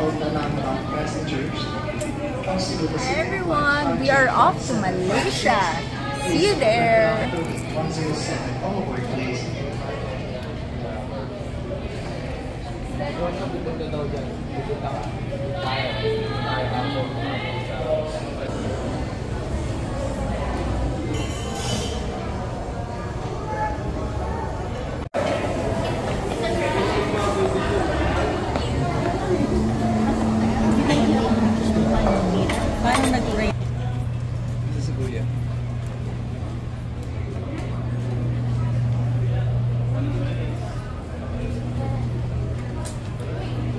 Hi everyone, we are off to Malaysia. See you there.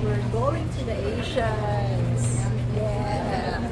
We're going to the Asians. Yeah.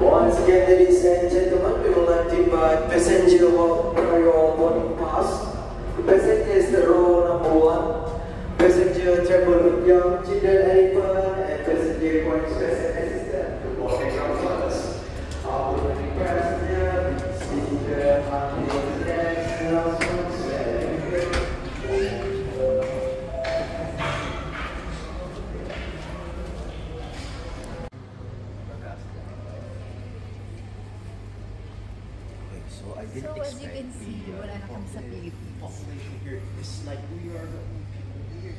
Once again, ladies and gentlemen, we would like to invite passenger of prior boarding pass. Passenger is the row number 1. Passenger travel with young children, elephant, and passenger requiring special assistance to board aircraft first. Our passenger, seated until the next announcement. So as you can see, wala na kami sa Philippines. Population here is like we are the only people here,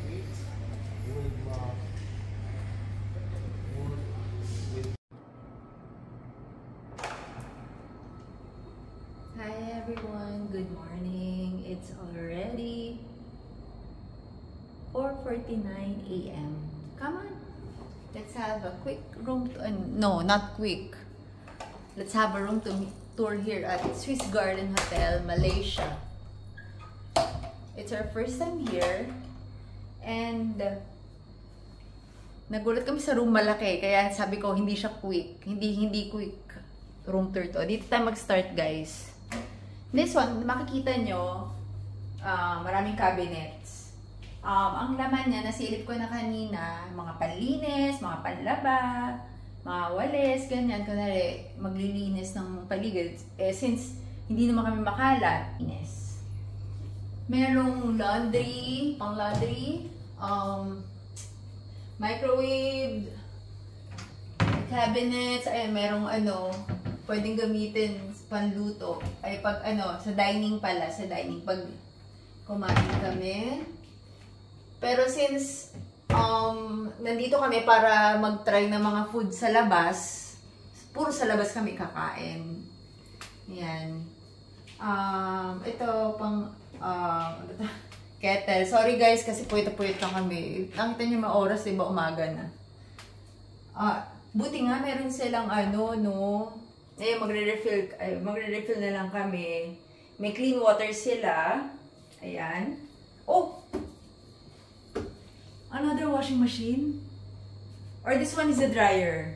Hi everyone, good morning. It's already 4:49 a.m. Come on, let's have a quick room to, no, not quick. Let's have a room tour here at Swiss Garden Hotel, Malaysia. It's our first time here and nagulat kami sa room, malaki, kaya sabi ko hindi siya quick, hindi quick room tour to. Dito tayo mag-start, guys. This one, makikita nyo, maraming cabinets. Ang laman niya, nasilip ko na kanina, mga panlinis, mga panlaba, mga walis, ganyan, kunwari, maglilinis ng paligid. Since hindi naman kami makalat, merong laundry, pang laundry, microwave, cabinets, ay merong pwedeng gamitin panluto. Ay pag sa dining pala, sa dining, pag kumain kami. Pero since nandito kami para mag-try ng mga food sa labas. Puro sa labas kami kakain. Yan. Ito pang kettle. Sorry guys kasi puyat lang kami. Nakita niyo mga oras, diba, umaga na. Buti nga meron silang magre-refill na lang kami. May clean water sila. Ayan. Oh! Another washing machine? Or this one is a dryer?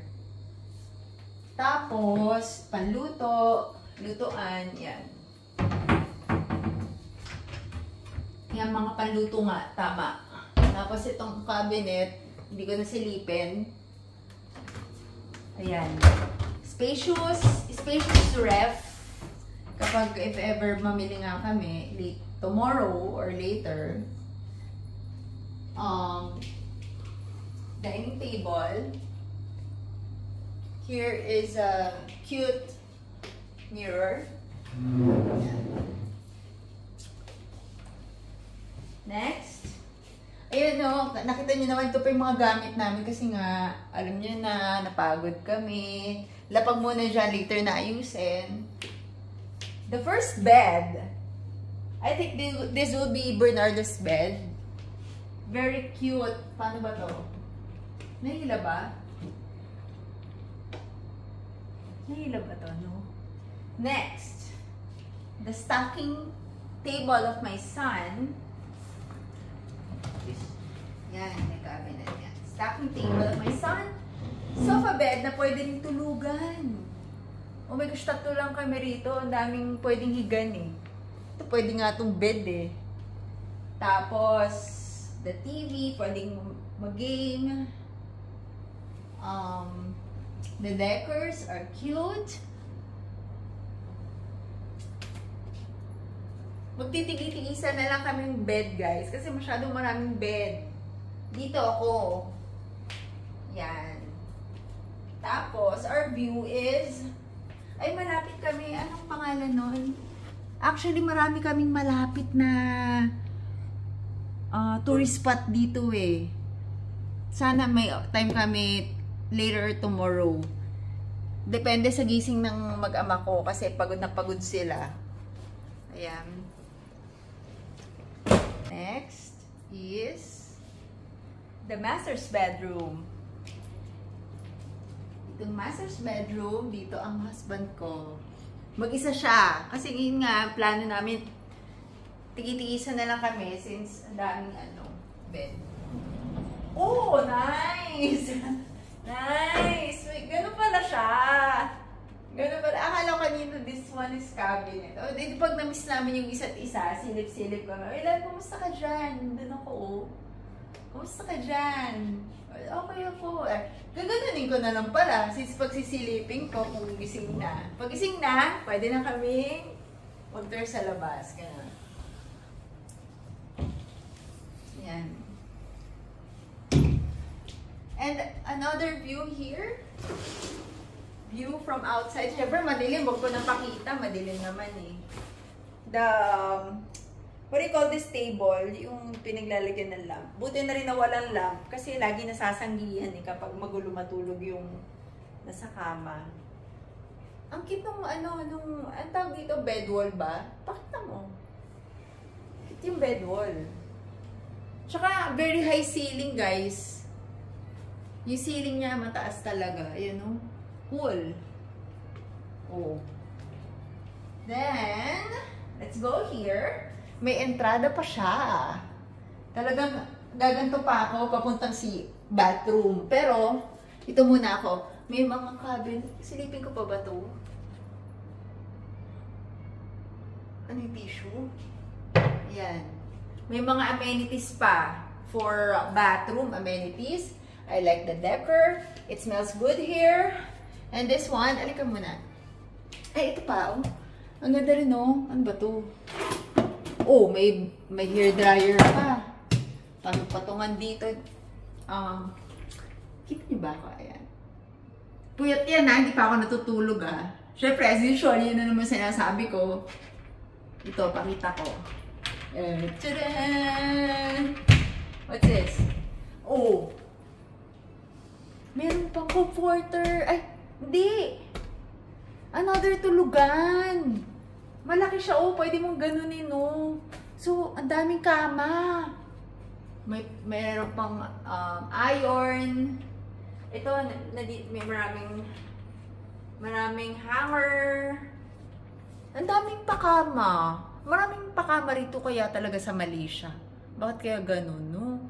Tapos, panluto, lutuan, yan. Yan, mga panluto nga, tama. Tapos itong cabinet, hindi ko nasilipin. Ayan. Spacious ref. Kapag if ever mamili nga kami, tomorrow or later, dining table. Here is a cute mirror. Next, ayun, Ayan o, nakita nyo naman ito pa yung mga gamit namin kasi nga, alam nyo na, napagod kami. Lapag muna dyan, later na ayusin. The first bed, I think this will be Bernardo's bed. Very cute. Paano ba to? Nahihila ba? Nahihila ba to, no? Next, the stocking table of my son. Yan, may cabinet yan. Stocking table of my son. Sofa bed na pwede rin tulugan. Oh my gosh, tatlo lang kami rito. Ang daming pwedeng higan eh. Ito pwede nga itong bed eh. Tapos, the TV, pwedeng mag-game. The decors are cute. Magtitigi-tigisan na lang kaming bed, guys. Kasi masyadong maraming bed. Dito ako. Yan. Tapos, our view is... Ay, malapit kami. Anong pangalan nun? Actually, marami kaming malapit na tourist spot dito eh. Sana may time kami later tomorrow. Depende sa gising ng mag-ama ko kasi pagod na pagod sila. Ayan. Next is the master's bedroom. Itong master's bedroom, dito ang husband ko. Mag-isa siya. Kasi yun nga, plano namin, tigi-tigisan na lang kami since ang daming bed. Oh, nice! Nice! Wait, ganun pala siya. Ganun pala. Akala ko kanina, this one is cabinet. O, pag na-miss namin yung isa't isa, silip-silip ko. Ilan, kumusta ka dyan? Doon ako, oh. Kumusta ka dyan? Okay ako. Gaganunin ko na lang pala. Since pagsisilipin ko kung gising na. Pag gising na, pwede na kami mag-tour sa labas. Ganun. Yan. And another view here. View from outside. Siyempre, madilim. Huwag ko na pakita. Madilim naman eh. What do you call this table? Yung pinaglalagyan ng lamp. Buti na rin na walang lamp. Kasi lagi nasasanggihan eh kapag magulo matulog yung nasa kama. Ang cute nung ang tawag dito, bedwall ba? Pakita mo. Ito yung bedwall. Tsaka, very high ceiling, guys. Yung ceiling niya mataas talaga. Ayan o. Cool. Oh. Then, let's go here. May entrada pa siya. Talagang gaganto pa ako papuntang bathroom. Pero, ito muna ako. May mga cabin. Silipin ko pa ba ito? Ano yung tissue? Ayan. May mga amenities pa for bathroom amenities. I like the decor. It smells good here. And this one, alika muna. Ay, ito pa, oh. Ang ganda rin, oh. Ano ba ito? Oh, may hair dryer pa. Patungan dito. Kita niyo ba ako? Ayan. Puyat yan, ha? Hindi pa ako natutulog, ha? Siyempre, as usual, yun na naman sinasabi ko. Ito, pakita ko. Tadaan! What's this? Oh! Meron pang comforter. Ay, hindi! Another tulugan. Malaki siya, oh. Pwede mong ganunin, oh. So, ang daming kama. Mayroon pang iron. Ito, may maraming hanger. Ang daming pakama. Maraming pakama rito kaya talaga sa Malaysia. Bakit kaya ganun, no?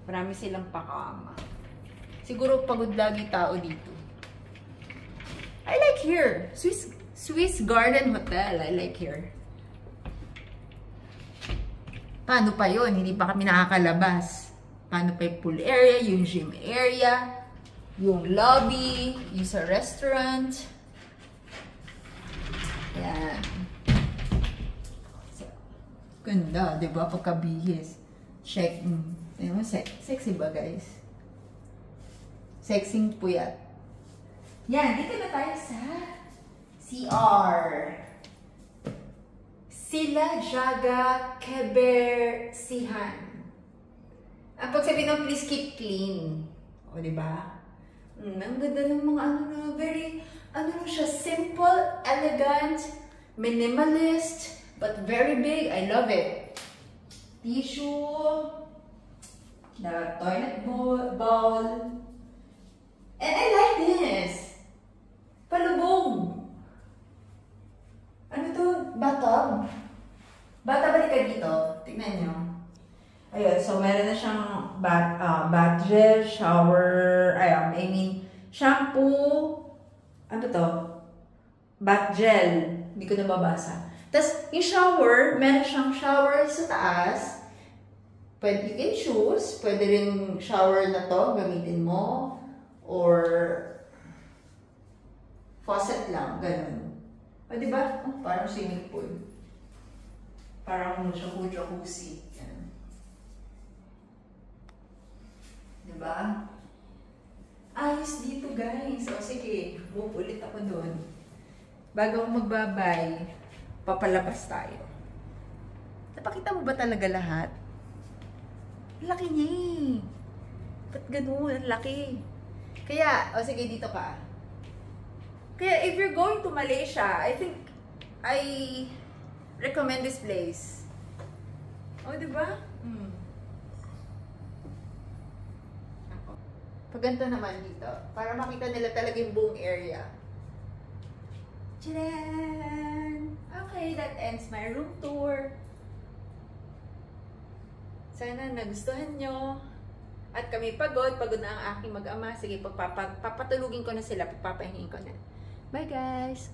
Marami silang pakama. Siguro pagod lagi tao dito. I like here. Swiss Garden Hotel. I like here. Paano pa yun? Hindi pa kami nakakalabas. Paano pa yung pool area, yung gym area, yung lobby, yung sa restaurant. Yan. Ganda, di ba? Pagkabihis. Check. Sexy ba, guys? Sexing puyat. Yan, dito na tayo sa CR. Sila Jaga Kebersihan. Ang pagsabi ng please keep clean. O, diba? Ang ganda ng mga very, siya, simple, elegant, minimalist, but very big. I love it. Tissue, the toilet bowl, and I like this. Palubog. Ano to? Bathtub? Balik ka dito. Tignan nyo. Ayun, so meron na siyang bath gel, shower, shampoo, ano to? Bath gel. Hindi ko nababasa. Tapos, yung shower, meron siyang shower sa taas. Pwede, you can choose. Pwede rin shower na to, gamitin mo. Or, faucet lang, ganun. O, diba? Oh, parang swimming pool. Parang jacuzzi. Yan. Diba? Ayos dito, guys. O, sige. Move ulit ako doon. Bago ako magbabay, papalabas tayo. Napakita mo ba talaga lahat? Laki niya eh. Ba't ganun? Laki. Kaya, o sige, dito ka. Kaya, if you're going to Malaysia, I think, I recommend this place. O, diba? Paganto naman dito. Para makita nila talaga yung buong area. Tcharan! Okay, that ends my room tour. Sana nagustuhan nyo. At kami pagod na ang aking mag-ama. Sige, papatulugin ko na sila, papapahingin ko na. Bye guys!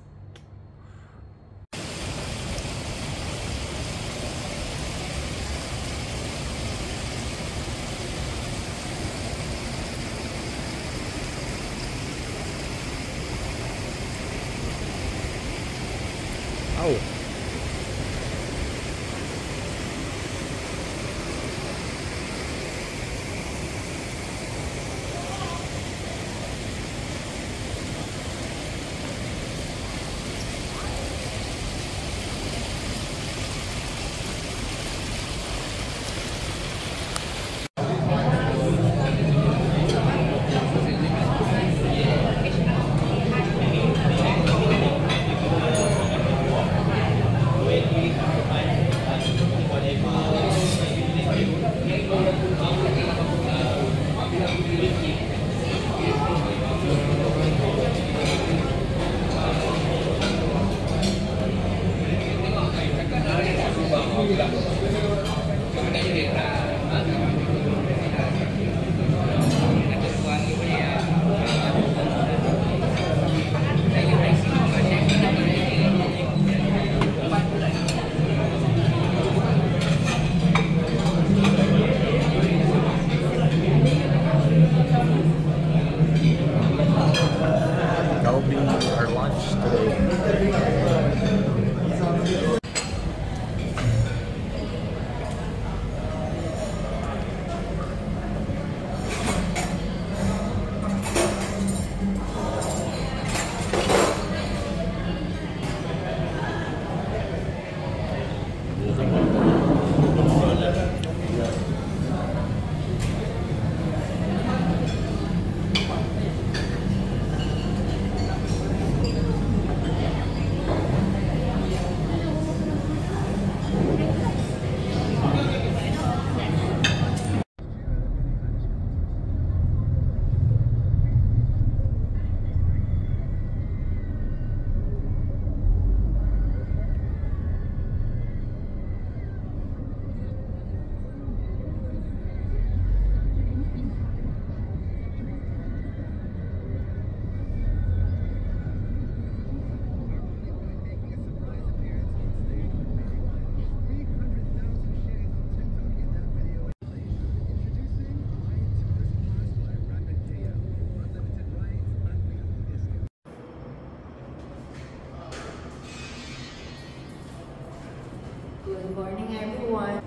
Oh. That will be our lunch today. Good morning, everyone.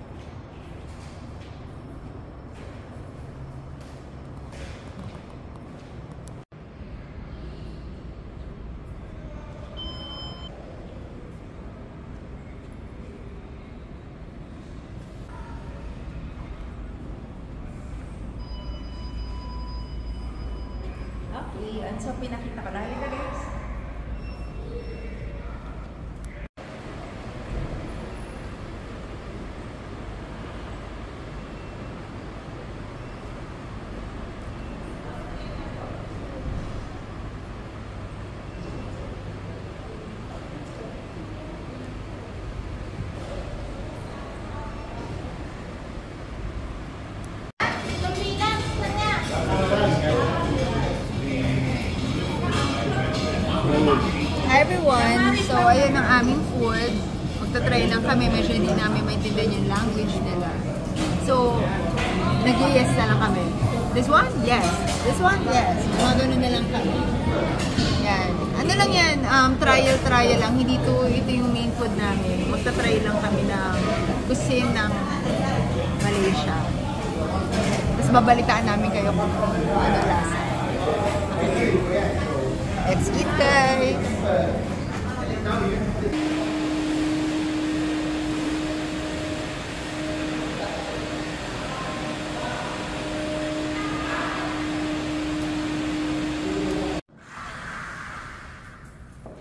Ayan, so pinakita ko na. Halika guys. Hi everyone! So, ayun ang aming food. Magta-try lang kami. Medyo hindi namin maintindihan yung language nila. So, nag-yes na lang kami. This one? Yes. This one? Yes. Mga ganun na lang kami. Yan. Ano lang yan? Trial lang. Hindi ito yung main food namin. Magta-try lang kami ng cuisine ng Malaysia. Tapos babalitaan namin kayo kung ano lasa. Let's eat, guys!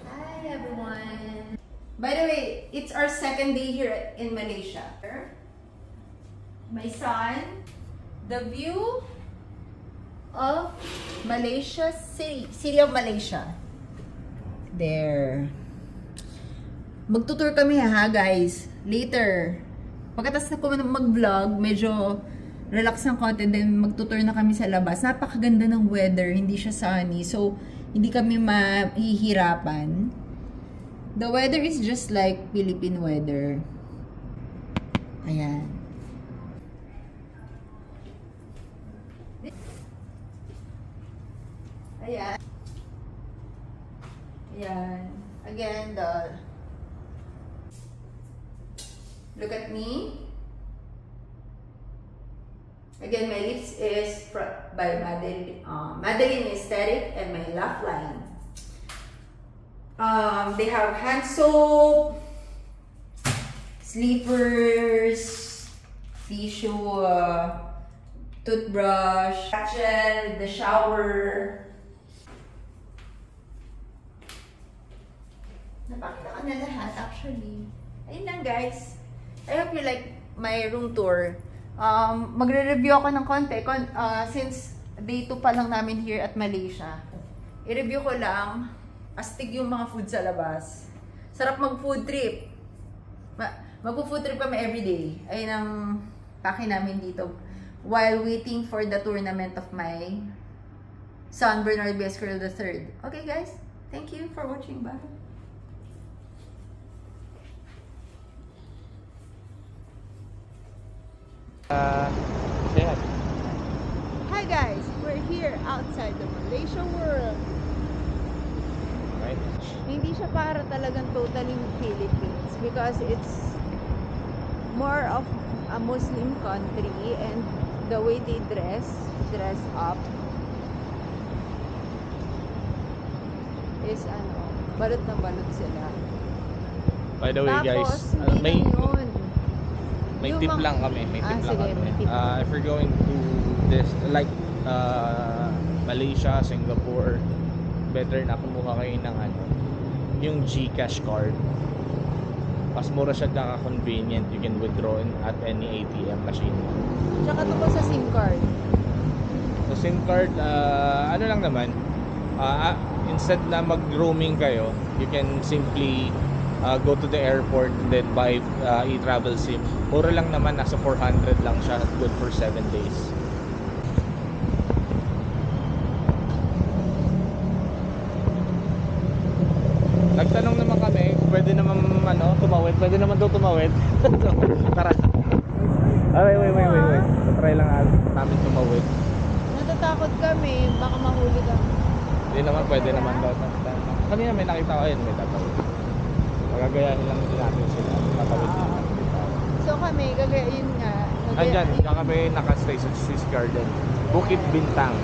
Hi, everyone! By the way, it's our second day here in Malaysia. My son, the view of Malaysia City of Malaysia. There. Magtutour kami ha guys. Later. Pagkatapos na ko mag-vlog, medyo relax ng konti, then magtutour na kami sa labas. Napakaganda ng weather, hindi siya sunny. So, hindi kami mahihirapan. The weather is just like Philippine weather. Ayan. Ayan. Ayan. Again, look at me. Again, my lips is by Madeline Aesthetic and my laugh line. They have hand soap, sleepers, tissue, toothbrush, gel, the shower. Napakita ka na lahat actually. Ayun lang guys. I hope you like my room tour. Magre-review ako ng konti since day 2 pa lang namin here at Malaysia. I-review ko lang. Astig yung mga food sa labas. Sarap mag-food trip. Mag-food trip kami everyday. Ayun ang pake namin dito. While waiting for the tournament of my son, Bernard Bescaril III. Okay guys, thank you for watching. Bye. Say hi. Hi guys, we're here outside the Malaysia world. Right? Hindi siya para talagang totally Philippines because it's more of a Muslim country and the way they dress up is balot na balot sila. By the way, guys, Tapos, hindi lang yun. may Yung tip mga- lang kami. May tip lang sige, kami. may tip. If you're going to this, like Malaysia, Singapore, better na kumuha kayo ng yung GCash card. Mas mura siya, kaka-convenient. You can withdraw at any ATM machine. Tsaka ito po sa SIM card. So SIM card, ano lang naman, instead na mag-roaming kayo, you can simply go to the airport and then buy e-travel SIM. Mura lang naman, nasa 400 lang siya, good for 7 days. Nagtanong naman kami, pwede naman tumawid, pwede naman daw tumawid. Tara. Wait. Try lang namin tumawid. Natatakot kami, baka mahuli kami. Hindi naman, pwede naman daw. Kanina may nakita ko, ayun, may tatawid. Magagayahin lang din natin sila. Tatawid din natin tayo. So kami, gagayin nga. Andyan, kami nakastay sa Swiss Garden, Bukit Bintang.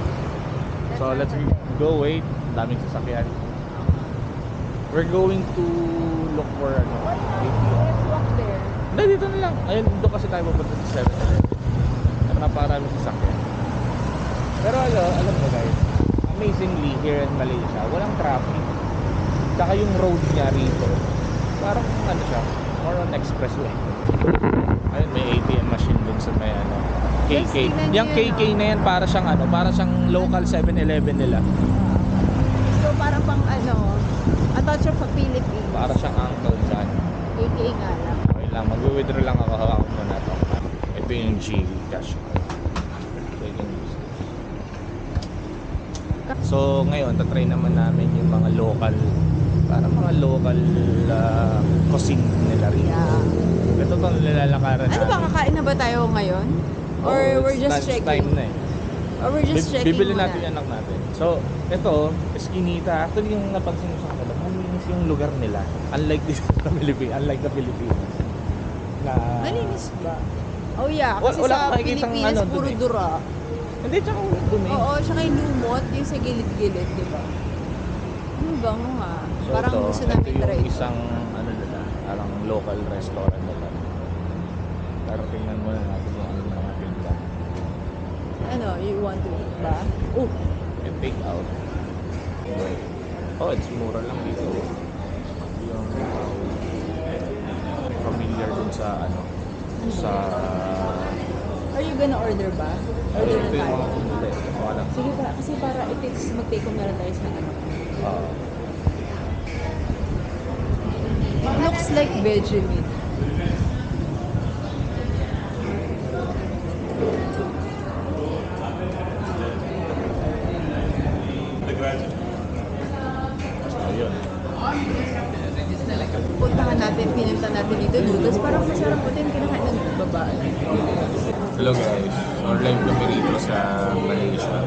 So let's go, wait. Daming sasakyan. We're going to look for Let's walk there. Hindi, dito na lang. Ayun, doon kasi tayo pupunta sa 7-Eleven. Napakarami sasakyan. Pero alam mo guys, ang amazingly, here in Malaysia, walang traffic. Tsaka yung road niya rito, parang ano siya, more on expressway. Ayun, may ATM machine dun sa may ano, KK. Yes, tingnan Yung niyo KK yun, na yan, para siyang ano, para siyang local 7-Eleven nila. So parang pang ano, a touch of a Philippines. Para siyang uncle dyan. KK nga lang. Okay lang, mag-withdraw lang ako, hawak mo na ito. Ito yung GCash. So ngayon, tatry naman namin yung mga local, parang mga local cuisine nila rin. Yeah. Ito itong nilalakaran Ano ba, namin. kakain na ba tayo ngayon? Or Oo, we're just it's checking? time na eh. Or we're just checking Bibili muna? natin yung anak natin. So, ito, Eskinita. Actually, yung napansin ko sa kanila, malinis yung lugar nila. Unlike this sa Philippines, unlike the Philippines. Na, Malinis ba? Oh yeah, Wala- kasi wala sa kang makikitang Pilipinas ano dun puro eh. dura. Hindi, tsaka dumi. Oo, tsaka yung lumot, yung sa gilid-gilid, di ba? Ano ba nga? So, Parang ito, gusto namin ito try. yung isang, ano nila, parang local restaurant nila. Pero tingnan muna natin yung ano mga pinta. Ano, you want to eat ba? Oh, Yung take out. Oh, it's mura lang dito. Yung familiar dun sa ano, sa are you gonna order ba? Order na ito yung tayo. mga hindi. Wala. Sige pa, kasi para mag-take home na lang tayo sa ano. It looks like veggie meat. Ayun. Puntahan natin, pinunta natin dito noodles. Parang masarap po din kinakain ng babae. Hello guys, so live kami rito sa Malaysia.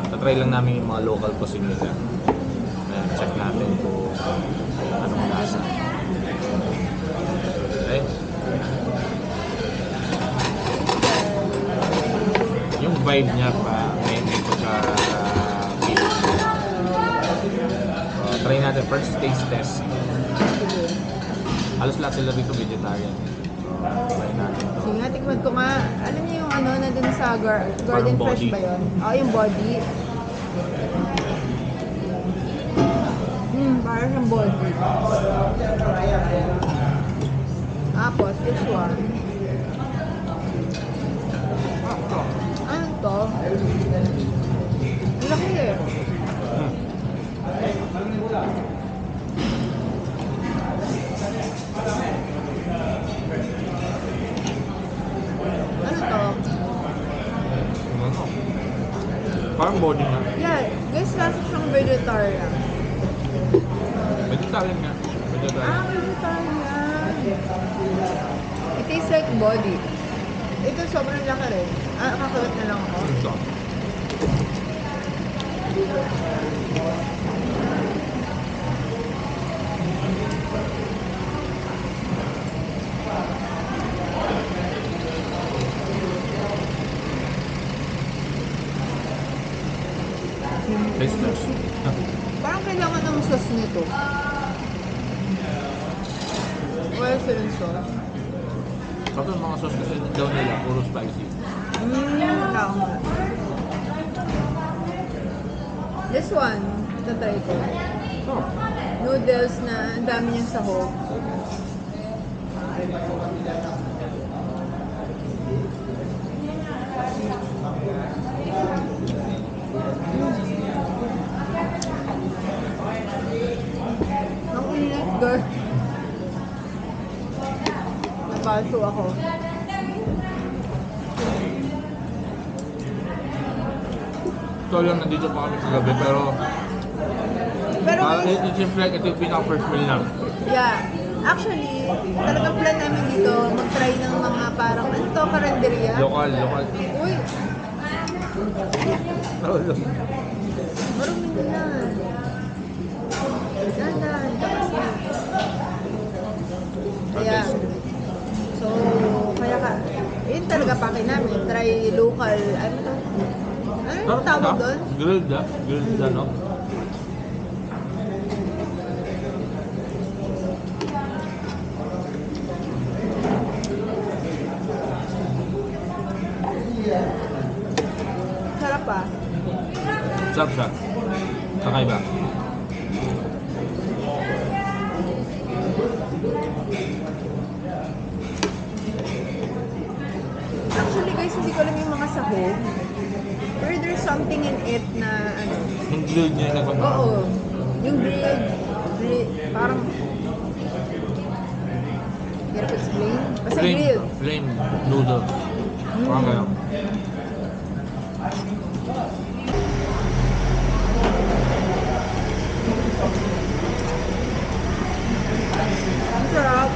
Tatry lang namin yung mga local cuisine nila. Ayan, check natin kung anong lasa. Okay. Yung vibe niya pa, medyo sa Philippines. So, try natin. First taste test. Halos lahat sila rito vegetarian. So, try natin to. Sige nga, tikman ko nga. Alam niyo yung ano, nandun sa Garden Parang Fresh body. ba yun? Oo, yung body. Parang siyang body. Tapos, this one. Ano to? Ang laki eh. Ano to? Parang body nga. Yeah, guys, lasa siyang vegetarian. Vegetarian nga. Vegetarian. Vegetarian. It tastes like body. Ito sobrang laki rin. Kakawit na lang ako. Ito. Tasteless. Parang kailangan ng sauce nito. Wala silang sauce. Kasi mga sauce kasi daw nila, puro spicy. Tama. This one, ito try ko. Oh. Noodles na ang dami niyang sahog. Ang init, girl. Napaso ako. Ito lang, nandito pa kami sa gabi, pero Pero guys, it seems like ito yung pinaka-first meal namin. yeah. Actually, talagang plan namin dito mag-try ng mga parang, ano to, karinderya? Local. Uy, marumi na. Dahan-dahan ka kasi. Kaya, so, kaya ka, yun talaga pake namin. Try local, ano to? Ano yung tawag doon? Grilled no? Sarap ah. Sarap siya. Kakaiba. Actually guys, hindi ko alam yung mga sahog. Or there's something in it na ano. Yung grilled niya na kung Oo. Yung grilled, parang hirap explain. Basta grilled. flame noodle. Parang gano'n. Ang sarap.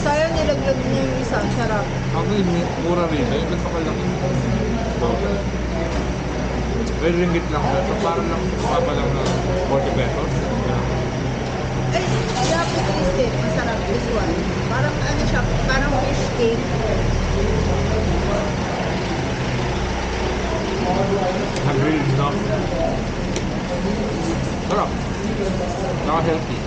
Sayang nilaglag niya yung isa. Ang sarap. Actually, mura rin. Yung ganito ka lang. Well, ringgit lang siya. So, parang lang kumapa lang ng 40 pesos. Ay, yeah, taste it. Masarap this one. Parang ano siya, parang fish cake. Nag-grilled, no? Sarap. Naka-healthy.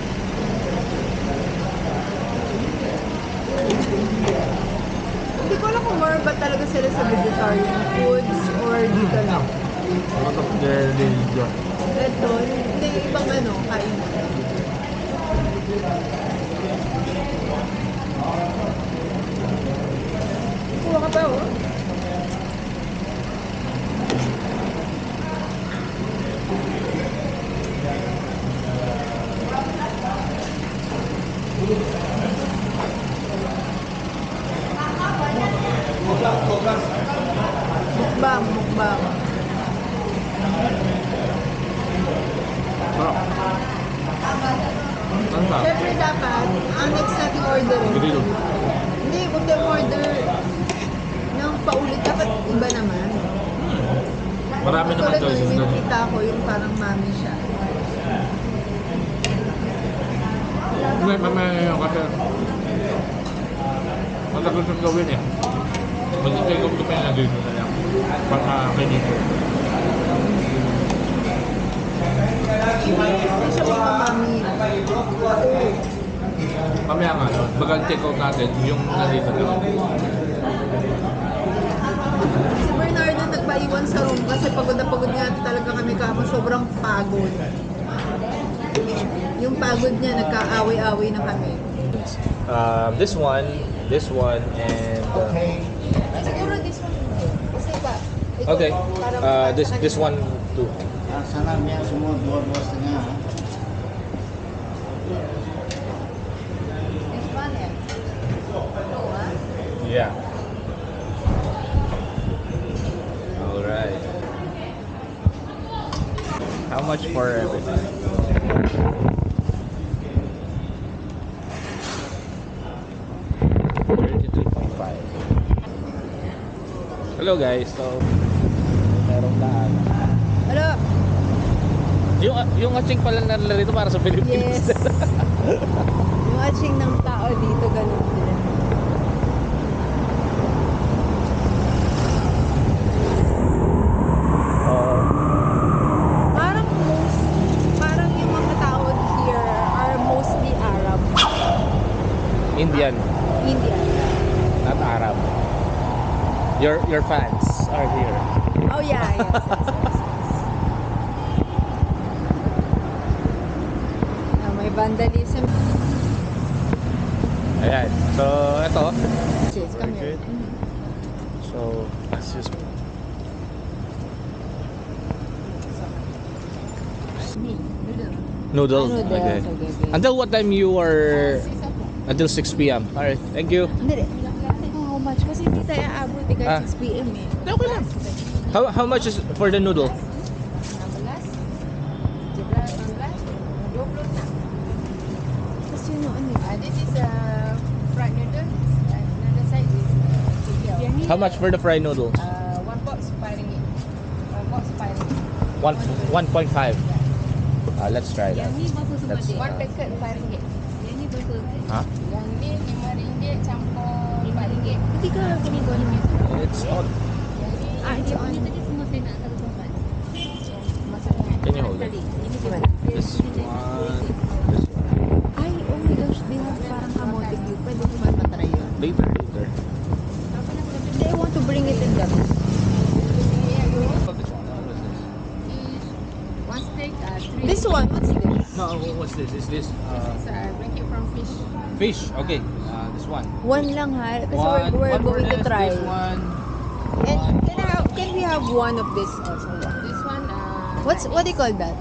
Hindi ko alam kung more ba talaga sila sa vegetarian foods or dito lang. Out of their religion. Ito, hindi ibang ano, kain. Kuha ka pa, oh. Mukbang, mukbang. Sarap. Ang sarap. Siyempre dapat, ang next nating order, Grilled. hindi, kung tayo order ng paulit, dapat iba naman. Marami naman Tulad choices nung doon. kita ko, yung parang mami siya. Hindi, mamaya yun kasi matagal siyang gawin eh. Mag-take off kami na dito na lang. Para kinito. Hindi siya mga mami. Mamaya nga, bagal take out natin yung nandito lang. Si Bernardo nagpaiwan sa room kasi pagod na pagod nga talaga kami kahapon. Sobrang pagod. Yung pagod niya, nagkaaway-away na kami. This one, and Siguro this one. Kasi ba? ito, okay. parang This one too. Salam ya semua dua-dua setengah. This one, yeah. No, ah? Yeah. All right. How much for everything? Hello guys, so merong daan. Hello! Yung atsing pala nalarito para sa Philippines. Yes. Yung atching ng tao dito, ganun din. Parang yung mga tao here are mostly Arab. Indian, Indian. not Arab. Your fans are here. Oh yeah, yes. May vandalism. Ayan. So, ito. Yes, come here. So, let's just noodle. Noodles, Okay. okay. Until what time you are? Until 6 p.m. Alright, thank you. Hindi rin. How much? Kasi hindi tayo aabot Ah. kahit 6 p.m. eh. Okay lang. How much is for the noodle? 16, 17, 18, 20 na. Kasi yung ano This is fried noodles. Another side is chicken. How much for the fried noodles? One box RM5. One box RM5. 1.5. Let's try that. That's, One packet RM5. huh? Yang ni RM5 campur RM4. Hindi ka ginagawa ni Miss. It's on. It's on. Can you hold it? This one. This one. Ay, oh my gosh, they have parang kamote cube. Pwede ko ba matry yun? Later. Hindi, I want to bring it in them. This one. What is this? One steak, 3 what's this? Is this This is bring you from fish. fish? Okay, this one. One lang ha, kasi One, we're one for going to this, try. This one. And can we have one of this also? This one, What do you call that?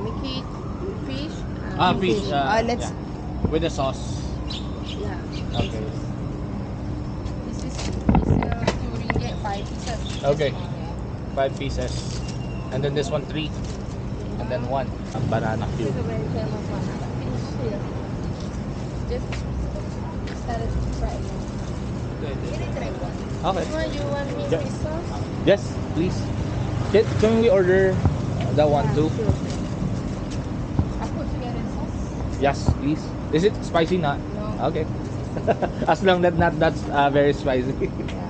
make it fish. Fish. Let's. Yeah. With the sauce. Yeah. Okay. This is 2 ringgit, 5 pieces. Okay. Yeah. 5 pieces. And then this one 3. And then 1. A banana This cube. is a very famous one. Finish here. Just started to fry it. Can I try one? Okay. This one, you want me Yeah. fish sauce? Yes, please. Can we order that one too? Sure. I put together sauce. Yes, please. Is it spicy? Not. No. Okay. As long that not that's very spicy.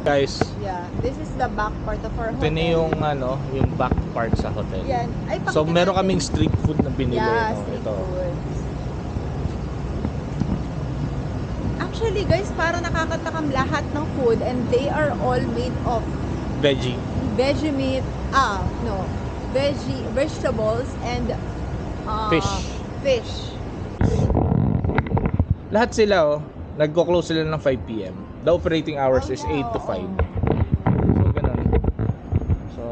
Guys, Yeah, this is the back part of our ito hotel. na yung back part sa hotel. Yan. Ay, So pakita meron natin. kaming street food na binili. Yeah, no? street Ito. food. Actually guys, parang nakakatakam lahat ng food and they are all made of Veggie. veggie meat, vegetables and fish. Lahat sila nagko-close sila ng 5 PM. The operating hours is 8 to 5. So ganun. So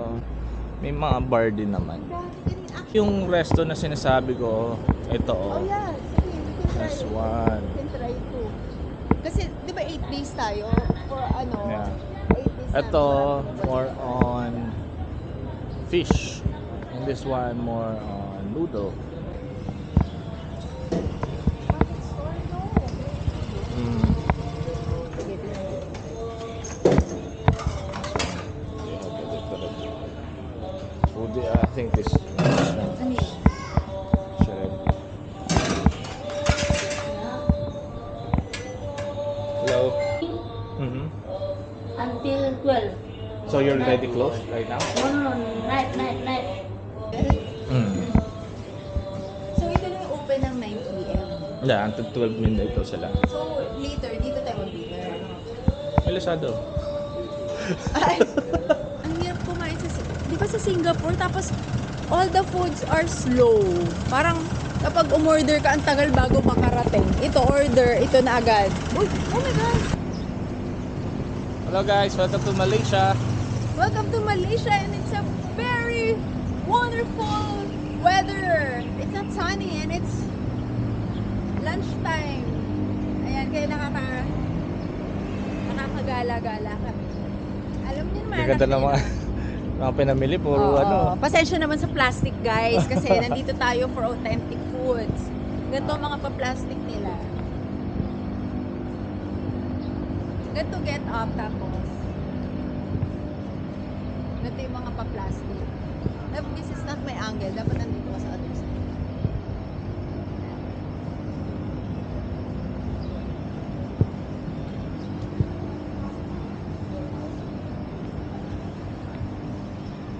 may mga bar din naman. Yung resto na sinasabi ko, ito Oh yeah, sige, we can try This it. one. We can try it too. Kasi, di ba 8 days tayo? For Yeah. 8 days Ito namin. more on fish. And this one more on noodle. Mm. Food, I think this one. Shred. Hello. Mm-hmm. Until 12. So you're already closed right now? No, night. Mm. So, ito na yung open ng 9 p.m. Yeah, until 12 midnight daw sila. So, later, dito tayo mag-dinner. May lasado. Ay, ang hirap kumain di ba sa Singapore, tapos all the foods are slow. Parang kapag umorder ka, ang tagal bago makarating. Ito order, ito na agad. Uy, oh my God! Hello guys, welcome to Malaysia. Welcome to Malaysia and it's a very wonderful weather. It's not sunny and it's lunchtime. Ayan, kaya nakakagala-gala kami. Alam niyo naman, Ang ganda ng mga pinamili, puro Oo. Pasensya naman sa plastic guys kasi nandito tayo for authentic foods. Ganito ang mga pa-plastic nila. Ganito get up tapos. Ganito yung mga pa-plastic. This is not my angle. Dapat nandito ka sa other side.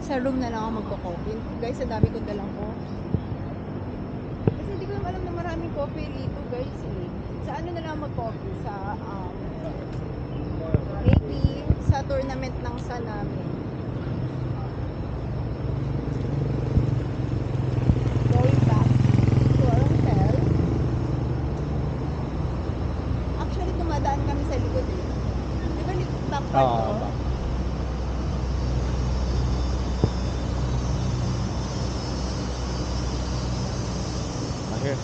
Sa room na lang ako magko-coffee. Guys, ang dami kong dalang coffee. Kasi hindi ko naman alam na maraming coffee rito, guys. Sa ano na lang mag-coffee? Sa, maybe sa tournament ng Sun namin. Going back to our hotel. Actually, tumadaan kami sa likod eh. Di ba, back part Oo. to? Here.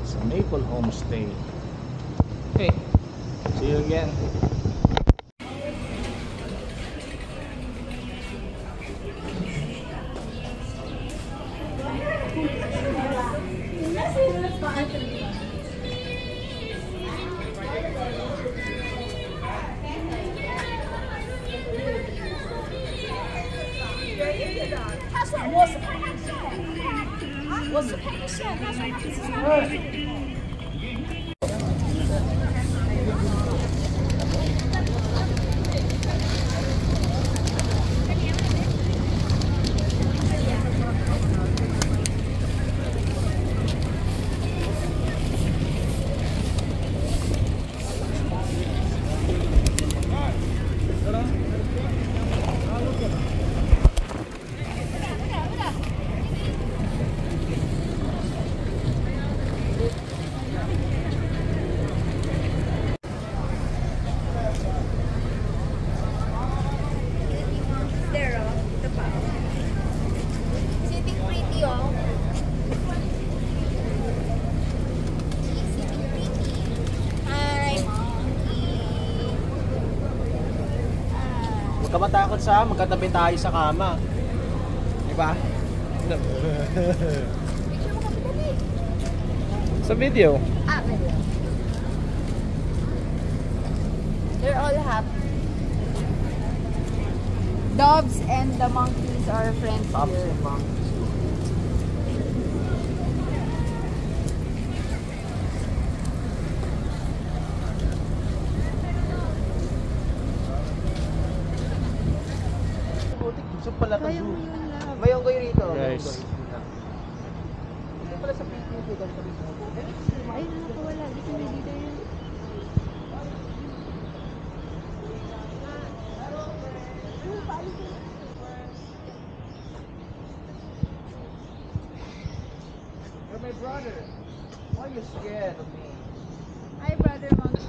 It's a Maple Homestay. Okay, see you again. natatakot sa magkatabi tayo sa kama. Diba? Picture mo kami dali. Sa video. Video. They're all happy. Doves and the monkeys are friends here. Gusto pala ito Kaya zoo. mo yun lang. May onggoy rito. Guys. Gusto pala sa PTV. Ay, nakakawala. Di kami leader yun. You're my brother. Why are you scared of me? Hi, brother monkey.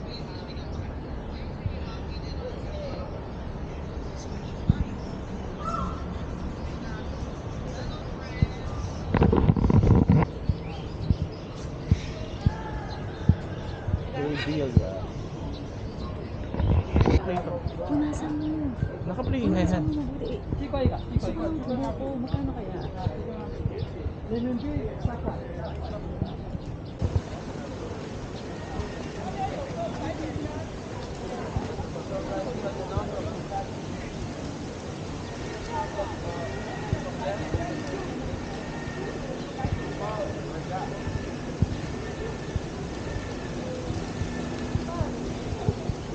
Reveal ya. Punasan mo yun. Naka-play na yan. Mabuti. Tikoy ka. Sobrang bubo ko. Magkano kaya?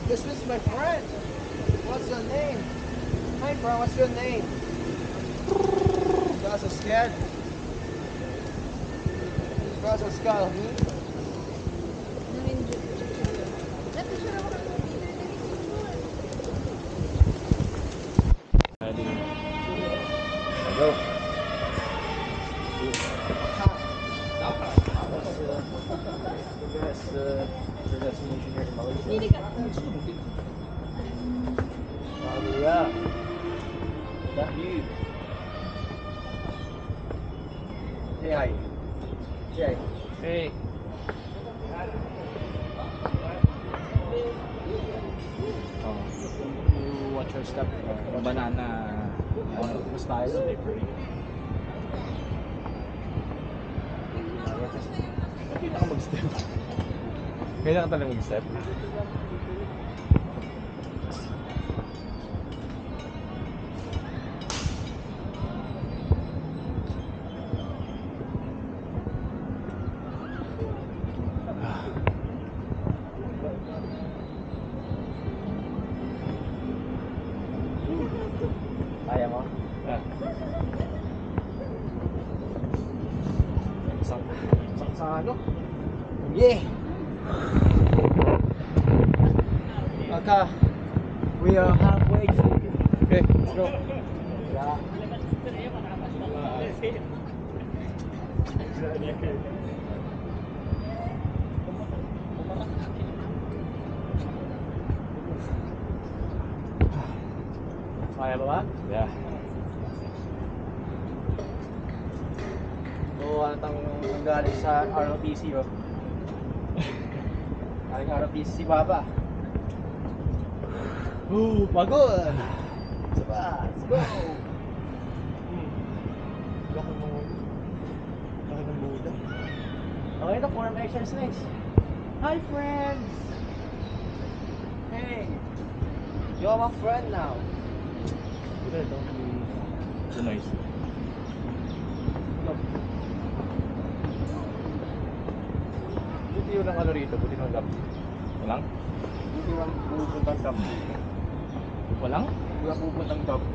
This is my friend. What's your name? Hi, bro. What's your name? You guys are scared? You guys are scared of me? Napicture ako ng leader. Ready. Go. Yes, your destination here in Malaysia. Hindi ka. Maria. That you. Say hi. Say hi. Hey. Oh, you watch your step. Banana. Style of paper. Kailan ka mag-step? Kailan ka talaga mag-step? Kaya mo? Ah. Sa ano? Yeah! Okay. We are halfway to Okay, let's go. yeah. Kaya ba ba? Yeah. Oo, ang galing sa ROTC oh. Galing ROTC si Baba. Pagod! Diba? Let's go! Laki ng Buddha. Okay na, form exercise. Hi friends! Hey! You're my friend now. The noise. Buti yun ang ano rito, buti ng gabi. Walang? Buti yung pupuntang gabi. Walang? Buti yung pupuntang gabi.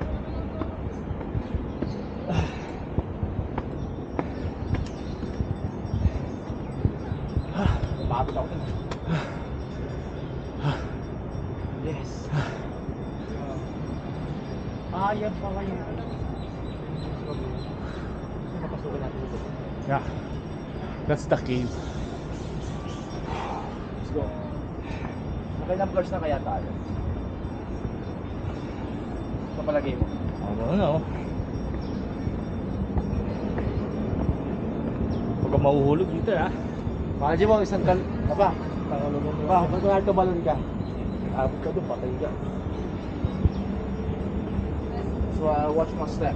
Napagod ako din. Yes. Yan pala yung napasukan natin ito. Yeah. That's the cave. Let's go. Nakailang floors na kaya tayo? Kapalagay mo. I don't know. Huwag kang mahuhulog dito ah. Imagine mo, isang Aba, pag kunwari tumalon ka, abot ka doon, patay ka. watch my step.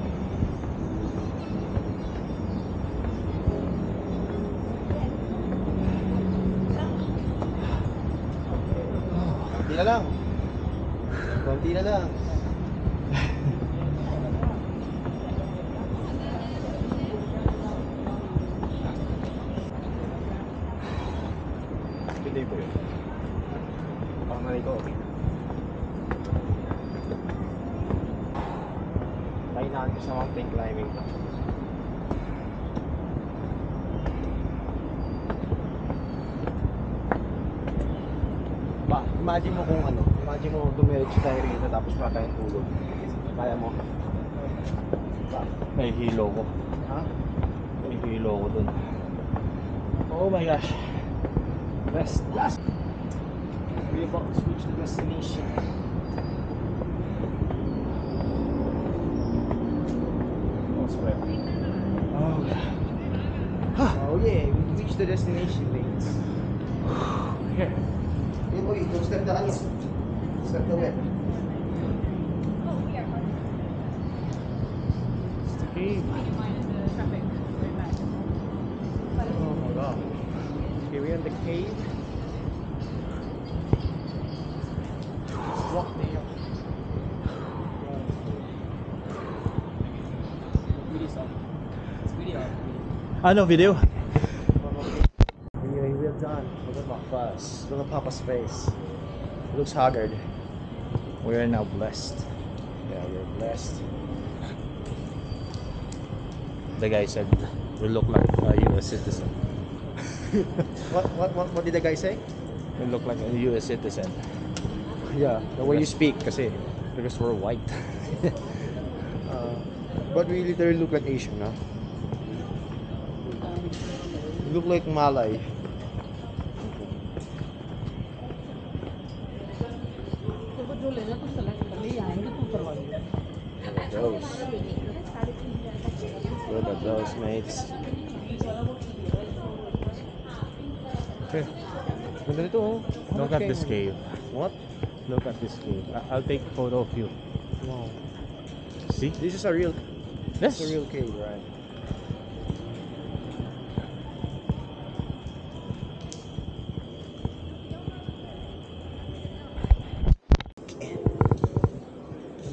Konti na lang. Konti na lang. Hindi po yun. Pangalay ko. Kailangan ko sa mountain climbing. Ba, imagine mo kung ano, imagine mo dumiretso tayo rito tapos pa tayong tulog. Kaya mo? Ba, May hilo ko. ha? May hilo ko dun. Oh my gosh. Last. We're about to reach the destination. Oh, sweat. Oh, Oh yeah, we reached the destination, mates. here. Hey, boy, don't step the ice. Step the wet. It's the cave. Oh my god. Okay, we're in the cave. Let's walk there. Ano video? Anyway, we're done. Look at my face. Look at Papa's face. He looks haggard. We are now blessed. Yeah, we're blessed. The guy said we look like a US citizen. What did the guy say? We look like a US citizen Yeah, the way you speak, kasi. because we're white. But we literally look like Asian, huh? We look like Malay. Look at those, mates. Okay. Ganda nito, oh. Look at this cave. What? Look at this cave. I'll take a photo of you. Wow. See? This is a real, Yes. it's a real cave, right?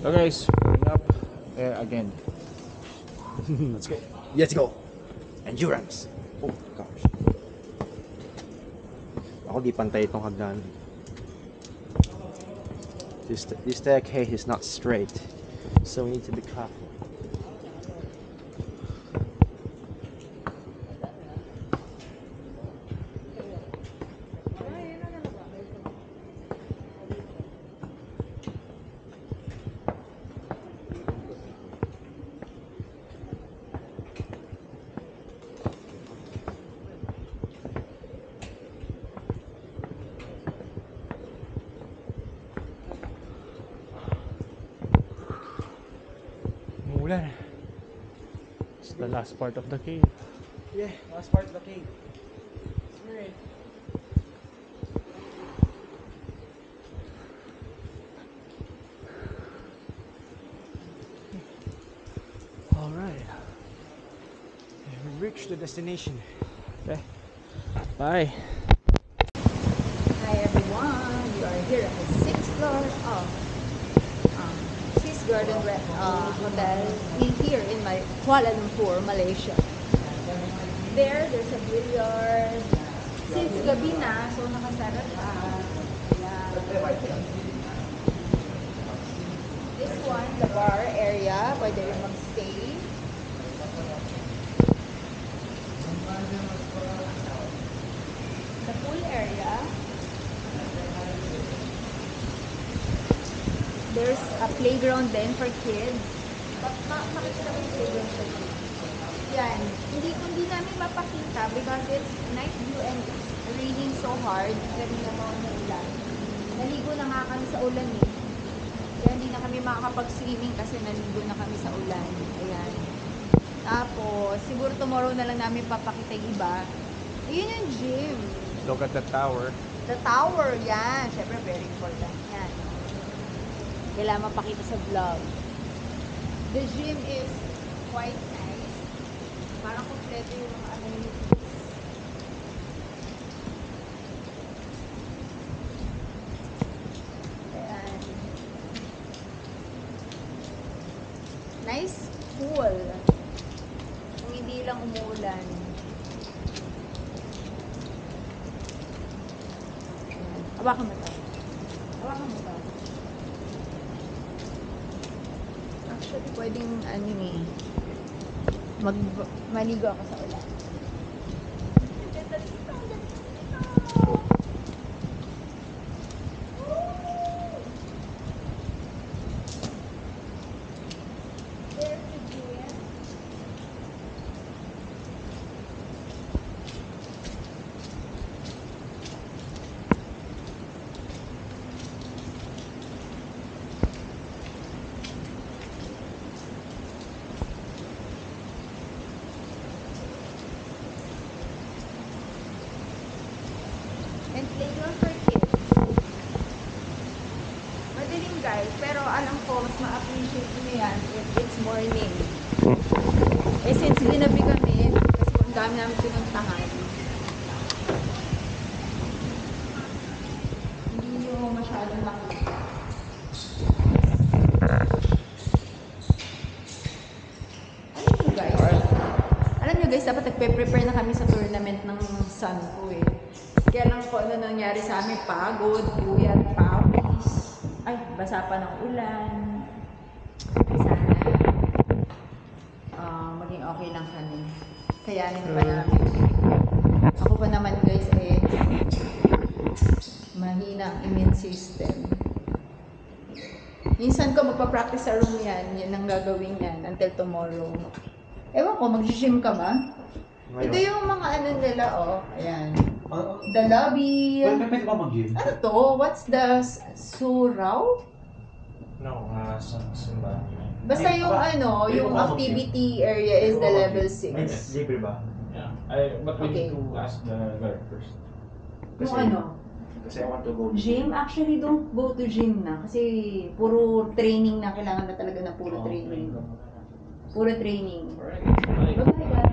So guys, going up there again. Let's go. Let's go. Endurance. Oh gosh. Ako di pantay itong hagdan. This staircase is not straight, so we need to be careful. Umulan. It's the last part of the cave. Yeah, last part of the cave. Alright. Alright. We reached the destination. Okay. Bye. Hi everyone, we are here at the 6th floor of Swiss Garden Hotel here in Kuala Lumpur, Malaysia. There's a billiard. Since gabi na, so nakasara siya. Ayan. This one, the bar area, pwede rin mag-stay. The pool area. There's a playground then for kids. Makikita mo yung playground for kids. Yan. Hindi namin mapakita because it's night view and it's raining so hard. Kanina mga ulan. Naligo na nga kami sa ulan eh. Kaya hindi na kami makakapag-swimming kasi naligo na kami sa ulan. Ayan. Tapos, siguro tomorrow na lang namin papakita yung iba. Ayun yung gym. Look at the tower. The tower, yan. Siyempre, very important. Yan. Kailangan mapakita sa vlog. The gym is quite nice. Parang kompleto yung mga amenities. Ayan. Nice pool. Kung hindi lang umuulan. Ayan. Hawakan mo to. Hawakan mo to. Actually, pwedeng ano eh. Maligo ako sa ulan. And playground for kids. Madaling guys, pero alam ko, mas ma-appreciate nyo yan if it's morning. Eh since ginabi kami, kasi ang dami namin pinuntahan, hindi nyo masyadong makita. Alam nyo guys, dapat nagpe-prepare na kami sa tournament ng son ko eh. Kaya lang po ano nangyari sa amin, pagod, puyat, pawis. Ay, basa pa ng ulan. Sana maging okay lang kami. Kayanin pa namin. Ako pa naman guys eh, mahina ang immune system. Minsan ko magpa-practice sa room yan, yan ang gagawin yan until tomorrow. Ewan ko, mag-gym ka ba? Ito yung mga ano nila, oh. Ayan. The lobby. Pwede ba mag-gym? Ano to? What's the Surau? No, simba. Basta yung ano, yung activity area is the level 6. Libre ba? Yeah. But we need to ask the guard first. Yung ano? Kasi I want to go to Gym? Actually, don't go to gym na. Kasi puro training na. Kailangan na talaga na puro training. Puro training. Bye-bye guys.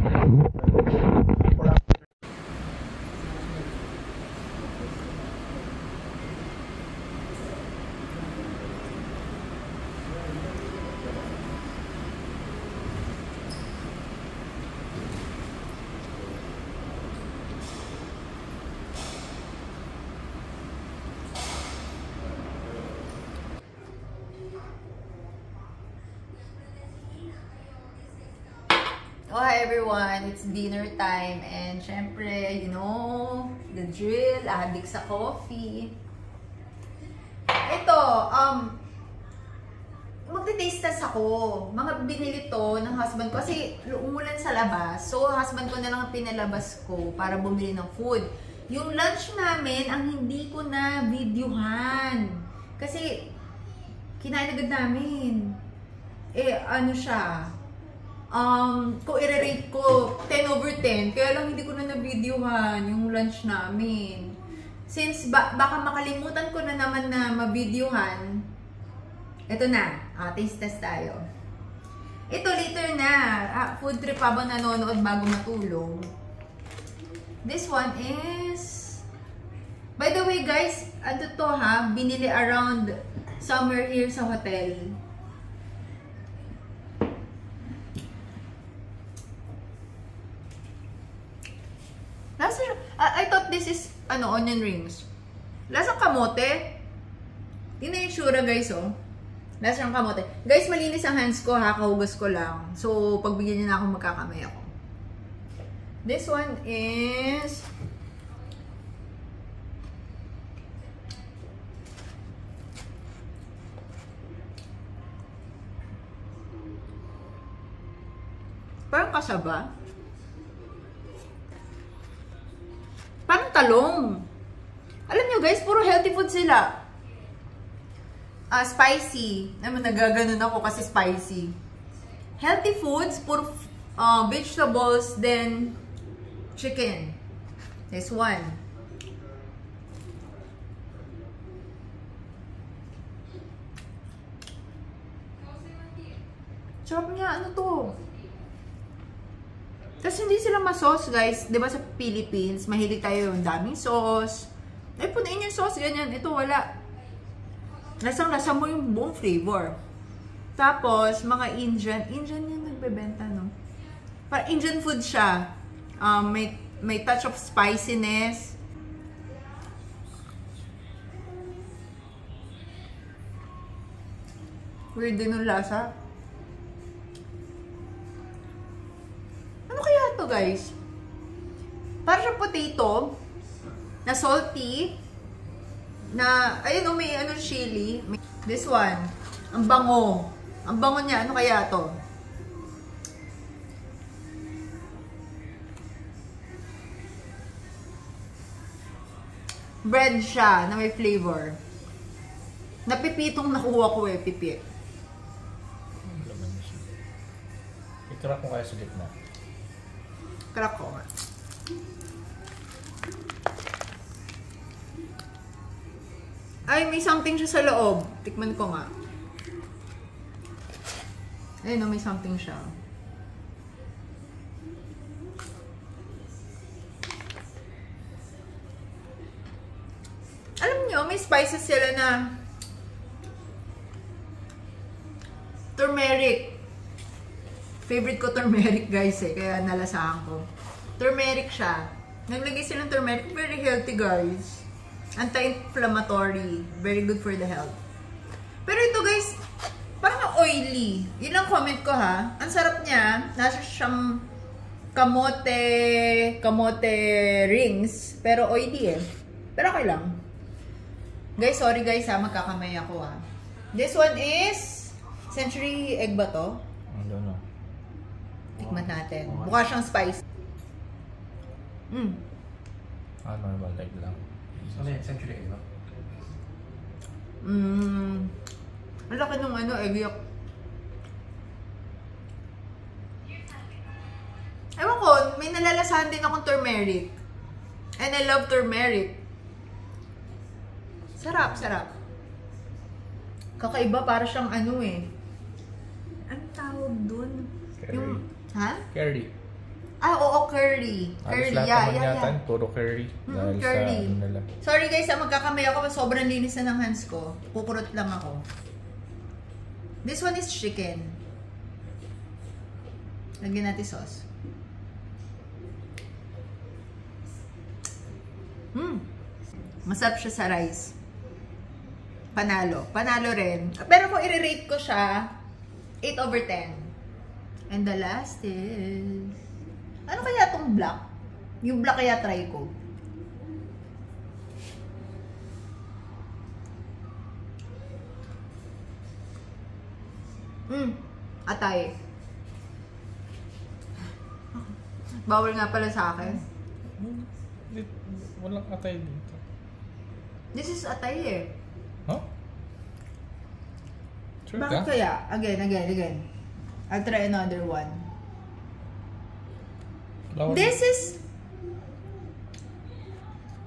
Oh, hi everyone! It's dinner time and syempre, you know, the drill, addict sa coffee. Ito, magte-taste test ako. Mga binili to ng husband ko kasi umulan sa labas. So, husband ko na lang pinalabas ko para bumili ng food. Yung lunch namin, ang hindi ko na videohan. Kasi, kinain agad namin. Eh, ano siya? Kung i-rate ko 10/10, kaya lang hindi ko na na-videohan yung lunch namin. Since baka makalimutan ko na naman na ma-videohan, ito na, taste test tayo. Ito later na, food trip habang nanonood bago matulog. This one is, by the way guys, ano to ha, binili around somewhere here sa hotel. I thought this is, onion rings. Lasang kamote. Tingnan yung sura guys, oh. Lasang kamote. Guys, malinis ang hands ko, ha. Kahugas ko lang. So, pagbigyan niyo na ako, magkakamay ako. This one is... parang kasaba. Parang talong. Alam nyo guys, puro healthy food sila. Spicy. Naman nagaganon ako kasi spicy. Healthy foods, puro vegetables, then chicken. This one. Sarap niya. Ano to? Kasi hindi sila ma-sauce, guys. Diba sa Philippines, mahilig tayo yung daming sauce. Ay, punain yung sauce, ganyan. Ito, wala. Lasang-lasa mo yung buong flavor. Tapos, mga Indian yung nagbebenta, no? Parang Indian food siya. May touch of spiciness. Weird din yung lasa. Ano kaya to, guys? Parang siyang potato na salty na, ayun, may ano, chili. This one, ang bango. Ang bango niya. Ano kaya to? Bread siya na may flavor. Napipitong nakuha ko pipit. I-crack mo kaya sa gitna. Crack ko nga. Ay, may something siya sa loob. Tikman ko nga. Ayun, may something siya. Alam nyo, may spices sila na turmeric. Favorite ko turmeric, guys, kaya nalasahan ko. Turmeric siya. Naglagay silang turmeric. Very healthy, guys. Anti-inflammatory. Very good for the health. Pero ito, guys, parang oily. Yun ang comment ko, ha. Ang sarap niya. Nasa siyang kamote rings. Pero oily, eh. Pero okay lang. Guys, sorry, guys, ha. Magkakamay ako, ha. This one is century egg ba to? I don't know. Tikman natin. Mukha siyang spice. Normal egg lang. Ano yan? Century egg ba? Ang laki nung ano, egg yolk. Ewan ko, may nalalasahan din akong turmeric. And I love turmeric. Sarap, sarap. Kakaiba, para siyang ano eh. Ang tawag dun? Curry. Yung, ha? Curry. Ah, oo, curry. Curry, yeah. Puro curry. Dahil Curry. sa ano nila. Sorry guys, magkakamay ako. Sobrang linis na ng hands ko. Kukurot lang ako. This one is chicken. Lagyan natin sauce. Masarap siya sa rice. Panalo. Panalo rin. Pero kung i-rate ko siya, 8/10. And the last is... Ano kaya itong black? Yung black kaya try ko. Atay. Bawal nga pala sa akin. Walang atay dito. This is atay eh. Huh? Sure Bakit ka? kaya? Again. I'll try another one. Bawal. This is...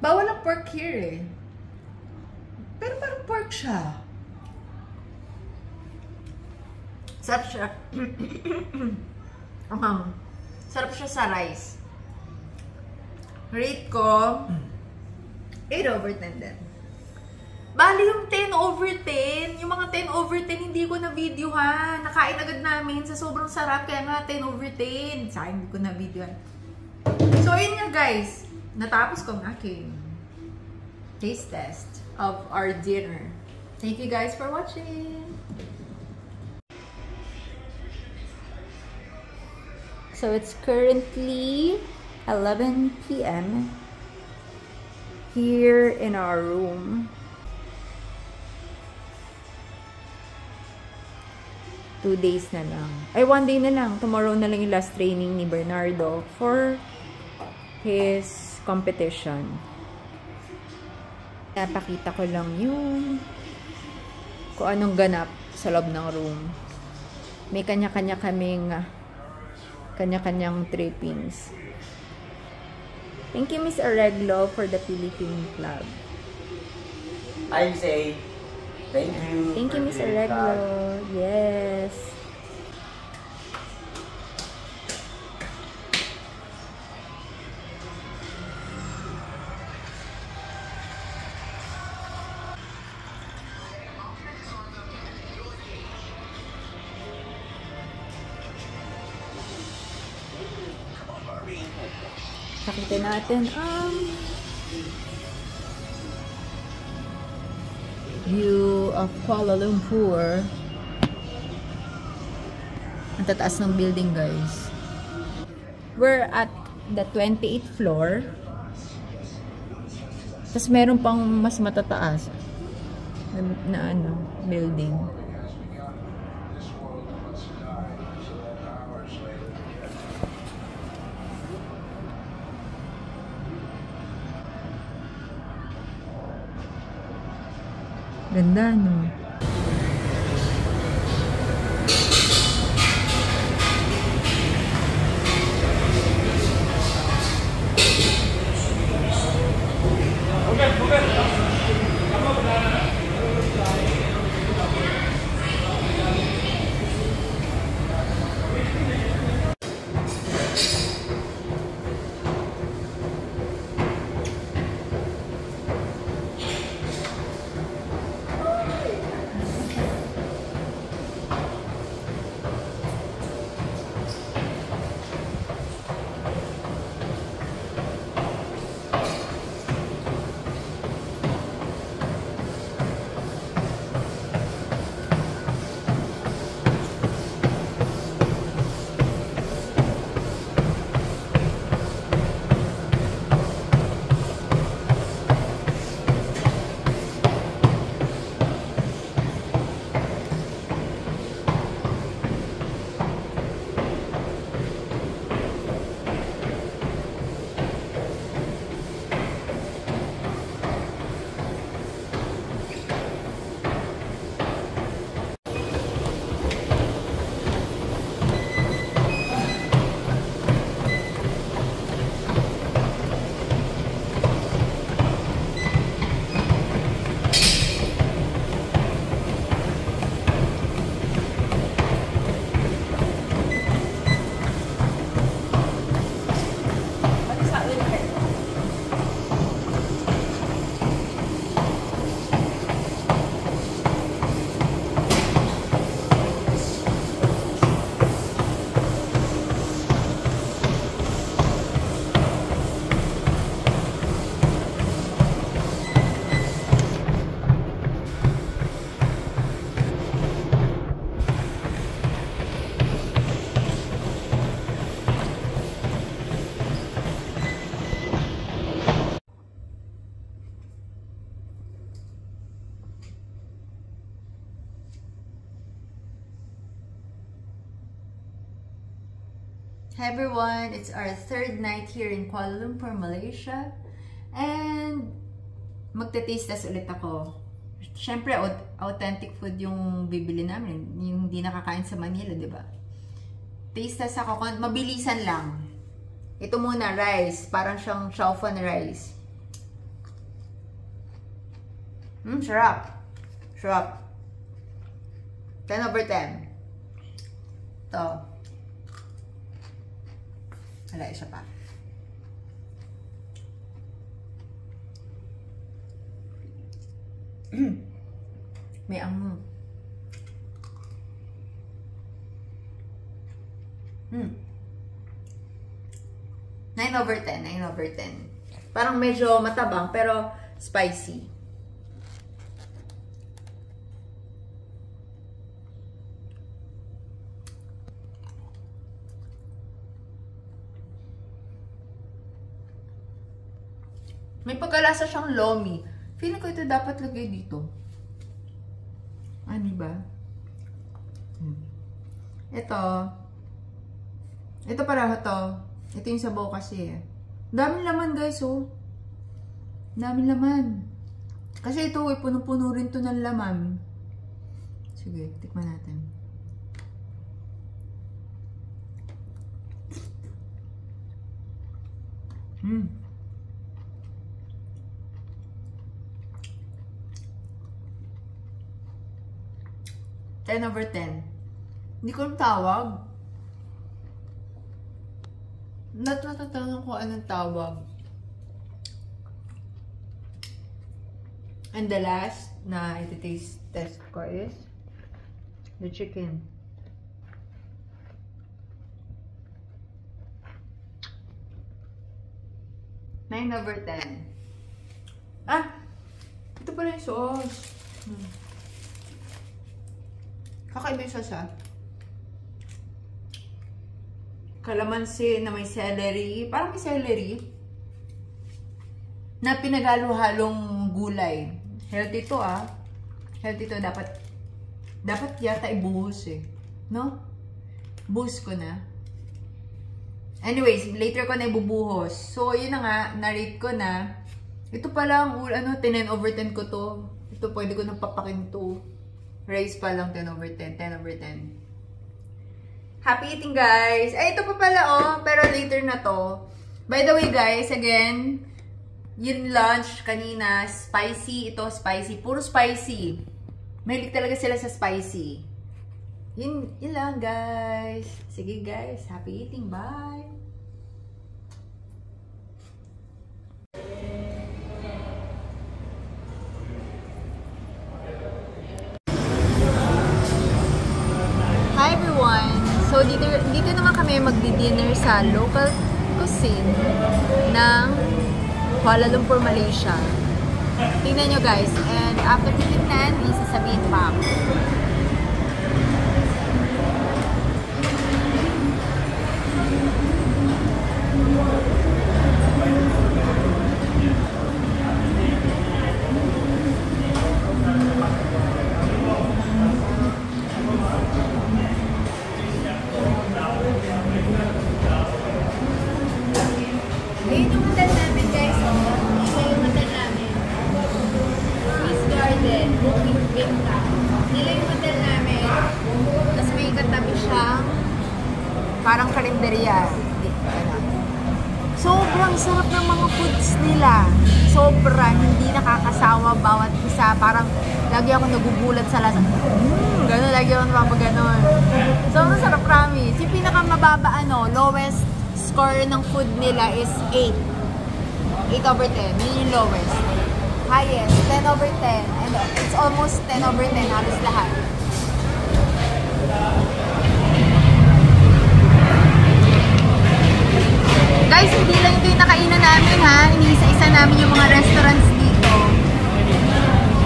Bawal ang pork here eh. Pero parang pork siya. Sarap siya. Sarap siya sa rice. Rate ko 8/10 din. Bali yung 10/10. Yung mga 10/10 hindi ko na videohan. Nakain agad namin sa sobrang sarap. Kaya nga 10/10. Sa akin hindi ko na videohan. So yun nga guys. Natapos ko ang aking taste test of our dinner. Thank you guys for watching. So it's currently 11 p.m. here in our room. 2 days na lang. Ay, 1 day na lang. Tomorrow na lang yung last training ni Bernardo for his competition. Napakita ko lang yung kung anong ganap sa loob ng room. May kanya-kanya kaming kanya-kanyang trippings. Thank you, Miss Areglo, for the Philippine Club. I say thank you. Thank you, Miss Areglo. Yes. Nakita natin ang view of Kuala Lumpur. Ang tataas ng building, guys. We're at the 28th floor. Tapos meron pang mas matataas na ano, building. Ganda, no? Hi everyone, it's our third night here in Kuala Lumpur, Malaysia. And magte-taste test ulit ako. Siyempre, authentic food yung bibili namin. Yung hindi nakakain sa Manila, di ba? Taste test ako. Mabilisan lang. Ito muna, rice. Parang siyang Shaofan rice. Sarap. Sarap. 10/10. Ito. Wala, isa pa. May ang 9/10. 9/10. Parang medyo matabang pero spicy. May pagkalasa siyang lomi. Feeling ko ito dapat lagay dito. Ano ba? Ito para to. Ito yung sabaw kasi eh. Daming laman guys oh. Daming laman. Kasi ito eh, punong-puno rin to ng laman. Sige, tikman natin. Hmm. 10/10. Hindi ko alam tawag. Natatanong ko anong tawag. And the last na iti-taste test ko is the chicken. 9/10. Ah! Ito pala yung sauce. Kakaiba yung sauce, ha? Kalamansi na may celery. Parang may celery. Na pinagalo-halong gulay. Healthy to, ah. Healthy to. Dapat yata ibuhos, eh. No? Buhos ko na. Anyways, later ko na ibubuhos. So, yun na nga. Na-rate ko na. Ito pala ang 10/10 ko to. Ito pwede ko nang papakin to. Rice pa lang 10/10. 10/10. Happy eating, guys! Ay, ito pa pala, oh. Pero later na to. By the way, guys, again, yung lunch kanina, spicy. Ito, spicy. Puro spicy. Mahilig talaga sila sa spicy. Yun lang, guys. Sige, guys. Happy eating. Bye! Hi, everyone! So, dito naman kami magdi-dinner sa local cuisine ng Kuala Lumpur, Malaysia. Tingnan nyo, guys. And after titignan, isasabihin pa ako. Ayun yung hotel namin, guys. Ayun yung hotel namin. Swiss Garden, Bukit Bintang. Nila yung hotel namin. Tapos may katabi siyang parang karinderya. Sobrang sarap ng mga foods nila. Sobrang hindi nakakasawa bawat isa. Parang lagi ako nagugulat sa lasa. Gano'n, lagi ako napapaganon. Sobrang sarap, promise. Yung pinakamababa, lowest score ng food nila is 8. 8/10. Yun yung lowest. Highest, 10/10. And it's almost 10/10. Halos lahat. Guys, hindi lang ito yung nakainan namin, ha. Iniisa-isa namin yung mga restaurants dito.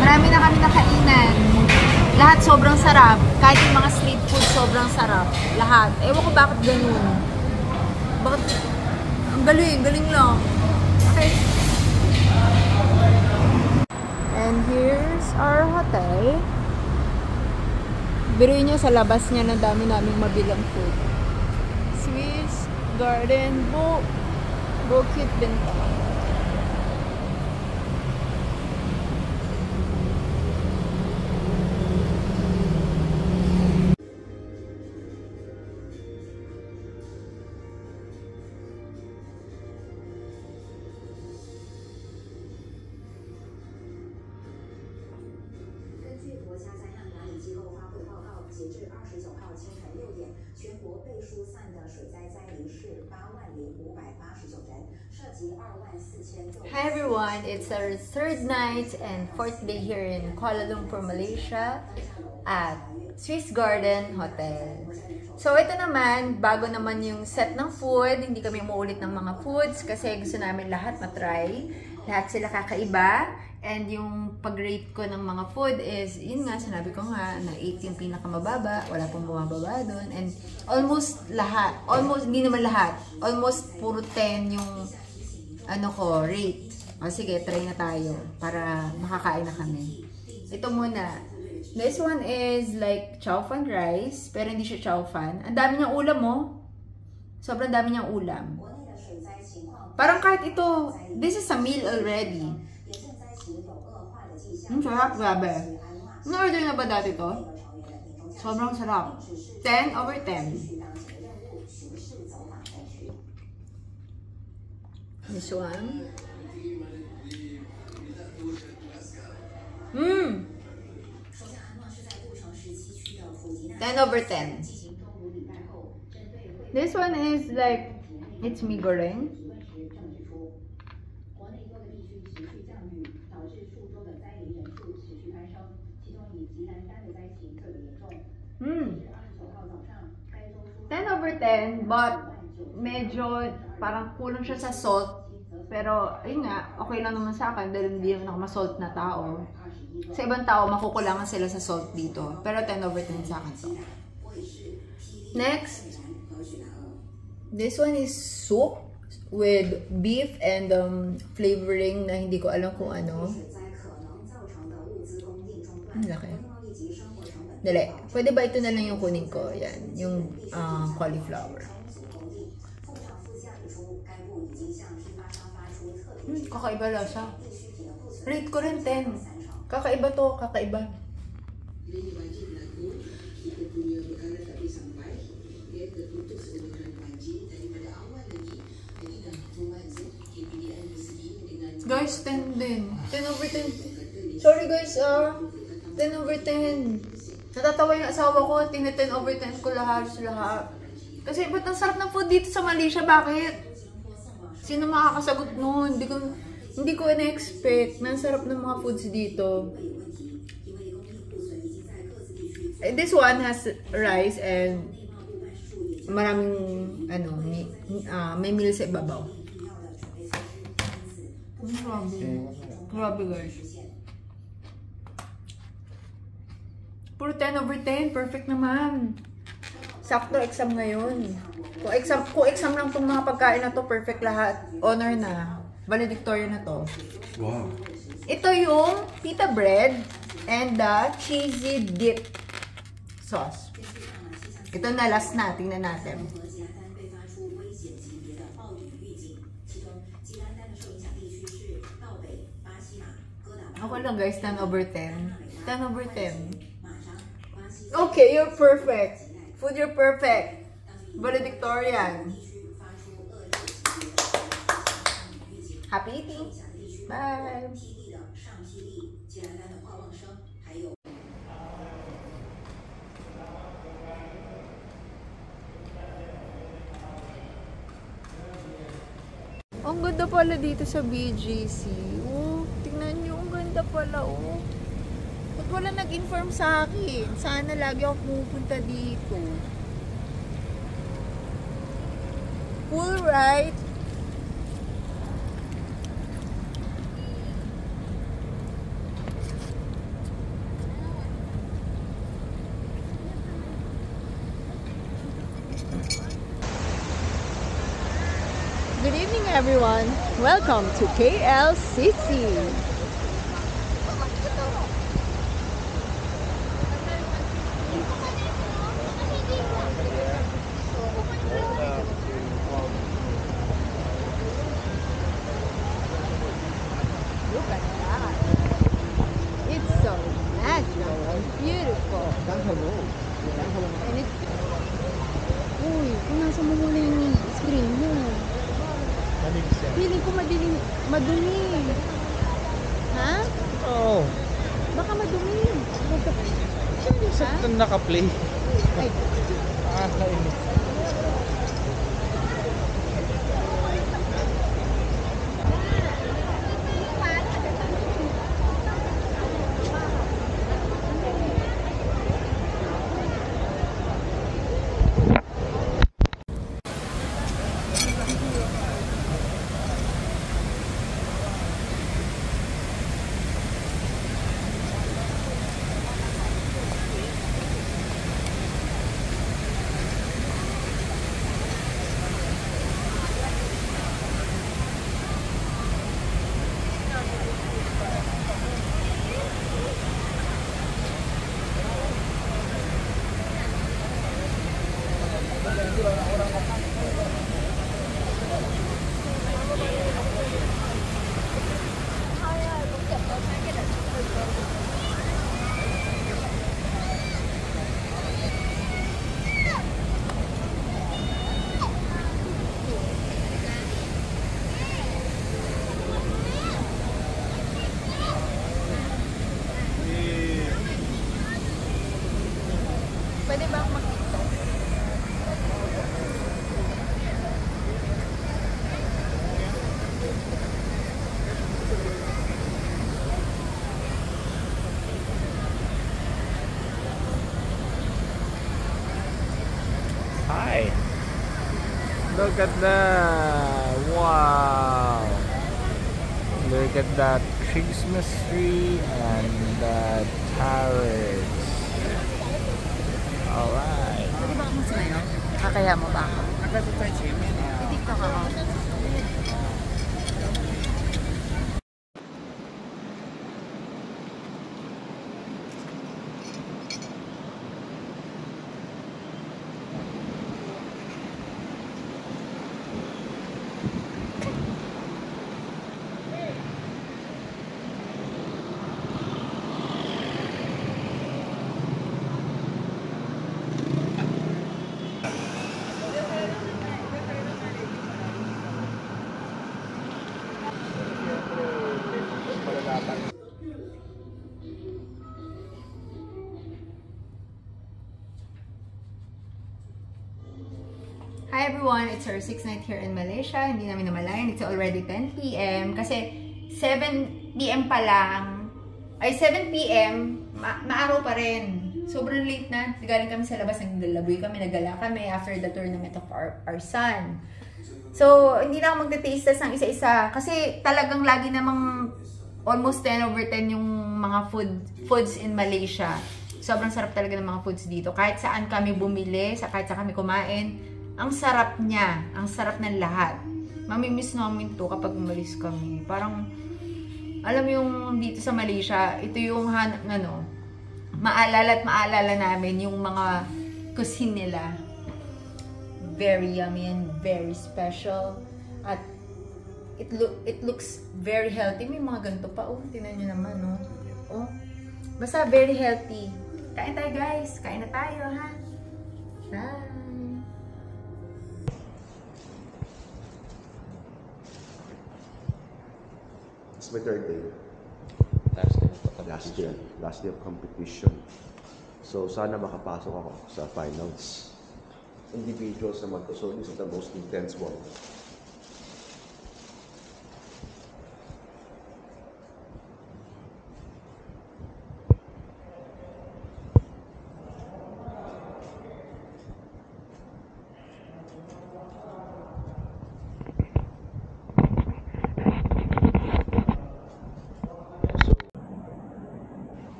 Marami na kami nakainan. Lahat sobrang sarap. Kahit yung mga street food, sobrang sarap. Lahat. Ewan ko bakit ganun. Bakit? Ang galing lang. Okay. And here's our hotel. Biruin nyo sa labas niya na dami naming mabilang food. Swiss Garden Bukit Bintang. Hi everyone, it's our third night and fourth day here in Kuala Lumpur, Malaysia at Swiss Garden Hotel. So ito naman, bago naman yung set ng food, hindi kami umuulit ng mga foods kasi gusto namin lahat matry. Lahat sila kakaiba. And yung pag-rate ko ng mga food is, yun nga, sinabi ko nga, na 8 yung pinakamababa, wala pong bumababa doon. And almost lahat, hindi naman lahat, almost puro 10 yung rate. O sige, try na tayo para makakain na kami. Ito muna. This one is like chow fan rice, pero hindi siya chow fan. Ang dami niyang ulam, oh. Sobrang dami niyang ulam. Parang kahit ito, this is a meal already. Sarap, grabe. Na-order na ba dati to? Sobrang sarap. 10/10. This one. 10/10. This one is like, it's mee goreng. Hmm. 10/10, but medyo parang kulang siya sa salt. Pero, ayun nga, okay lang naman sa akin dahil hindi naman ako ma-salt na tao. Sa ibang tao, makukulangan sila sa salt dito. Pero 10/10 sa akin to. Next, this one is soup with beef and flavoring na hindi ko alam kung ano. Ang laki. Dali. Pwede ba ito na lang yung kunin ko? Yan. Yung cauliflower. Kakaiba lang siya. Rate ko rin 10. Kakaiba to. Kakaiba. Guys, 10 din. 10/10. Sorry guys, 10/10. Natatawa yung asawa ko. 10/10 ko lahat. Kasi ba't ang sarap ng food dito sa Malaysia? Bakit? Sino makakasagot nun? Hindi ko na-expect na sarap ng mga foods dito. This one has rice and maraming may meal sa ibabaw. Grabe guys. Puro 10/10. Perfect naman. Sakto exam ngayon. Kung exam lang tong mga pagkain na to, perfect lahat. Honor na. Valedictorian na to. Wow. Ito yung pita bread and the cheesy dip sauce. Ito na last na. Tingnan natin. Okay lang guys, 10/10. 10/10. Okay, you're perfect. Food, you're perfect. Valedictorian. Happy eating. Bye. Ang ganda pala dito sa BGC. Oh, tingnan nyo, ang ganda pala, oh. Ba't wala nag-inform sa akin? Sana lagi ako pupunta dito. Cool, right? Good evening, everyone. Welcome to KLCC. Look at that. It's so natural and beautiful. And it's... Uy, kung nasa mo muna yung screen mo. Feeling ko madumi. Ha? Oo. Baka madumi. Saan naka-play? Ay. Nakakainis. Pwede ba akong makita? Hi. Look at that. Wow. at that Christmas tree and the turrets. Alright. Pwede ba akong sumayo? Kakaya mo ba ako? TikTok ako. Hi everyone! It's our 6th night here in Malaysia. Hindi namin namalayan. It's already 10 p.m. Kasi 7 p.m. pa lang. Ay, 7 p.m. Maaraw pa rin. Sobrang late na. Galing kami sa labas. Naglalaboy kami. Nagala kami after the tournament of our son. So, hindi na ako magte-taste test ng isa-isa. Kasi talagang lagi namang almost 10 over 10 yung mga foods in Malaysia. Sobrang sarap talaga ng mga foods dito. Kahit saan kami bumili, kahit saan kami kumain, ang sarap niya. Ang sarap ng lahat. Mamimiss namin to kapag umalis kami. Parang, alam mo yung dito sa Malaysia, ito yung maalala at maalala namin yung mga cuisine nila. Very yummy and very special. At it looks very healthy. May mga ganito pa. Oh, tingnan nyo naman, no? Oh, basta very healthy. Kain tayo, guys. Kain na tayo, ha? Bye! It's my third day. Last day of competition. So sana makapasok ako sa finals. Individuals naman to, so this is the most intense one.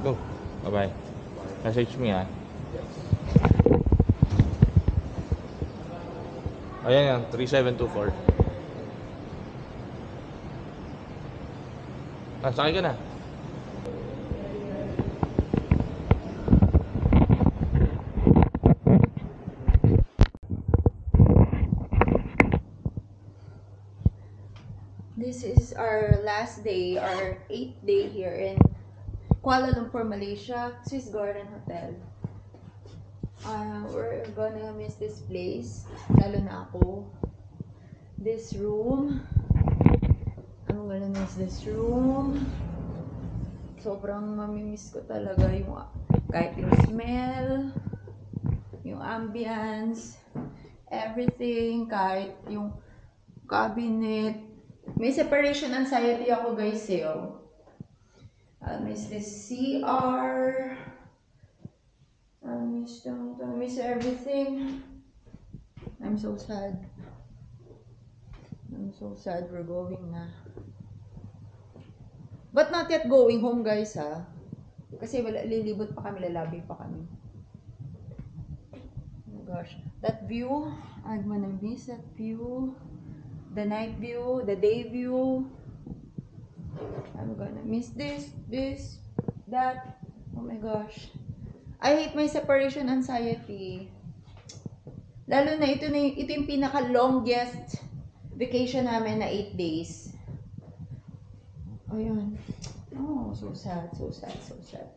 Go. Bye-bye. Message me, ha? Ayan yan, 3724. Sakay ka na. This is our last day, our 8th day here in Kuala Lumpur, Malaysia, Swiss Garden Hotel. We're gonna miss this place, lalo na ako. This room, I'm gonna miss this room. Sobrang mamimiss ko talaga yung kahit yung smell, yung ambience, everything, kahit yung cabinet. May separation anxiety ako, guys, I miss this CR. I miss everything. I'm so sad. I'm so sad we're going na. But not yet going home, guys, ha? Kasi lilibot pa kami, lalabi pa kami. Oh my gosh. That view, I'm gonna miss that view. The night view, the day view. I'm gonna miss this, that. Oh my gosh. I hate my separation anxiety. Lalo na ito yung pinaka-longest vacation namin na 8 days. Oh, yun. Oh, so sad, so sad, so sad.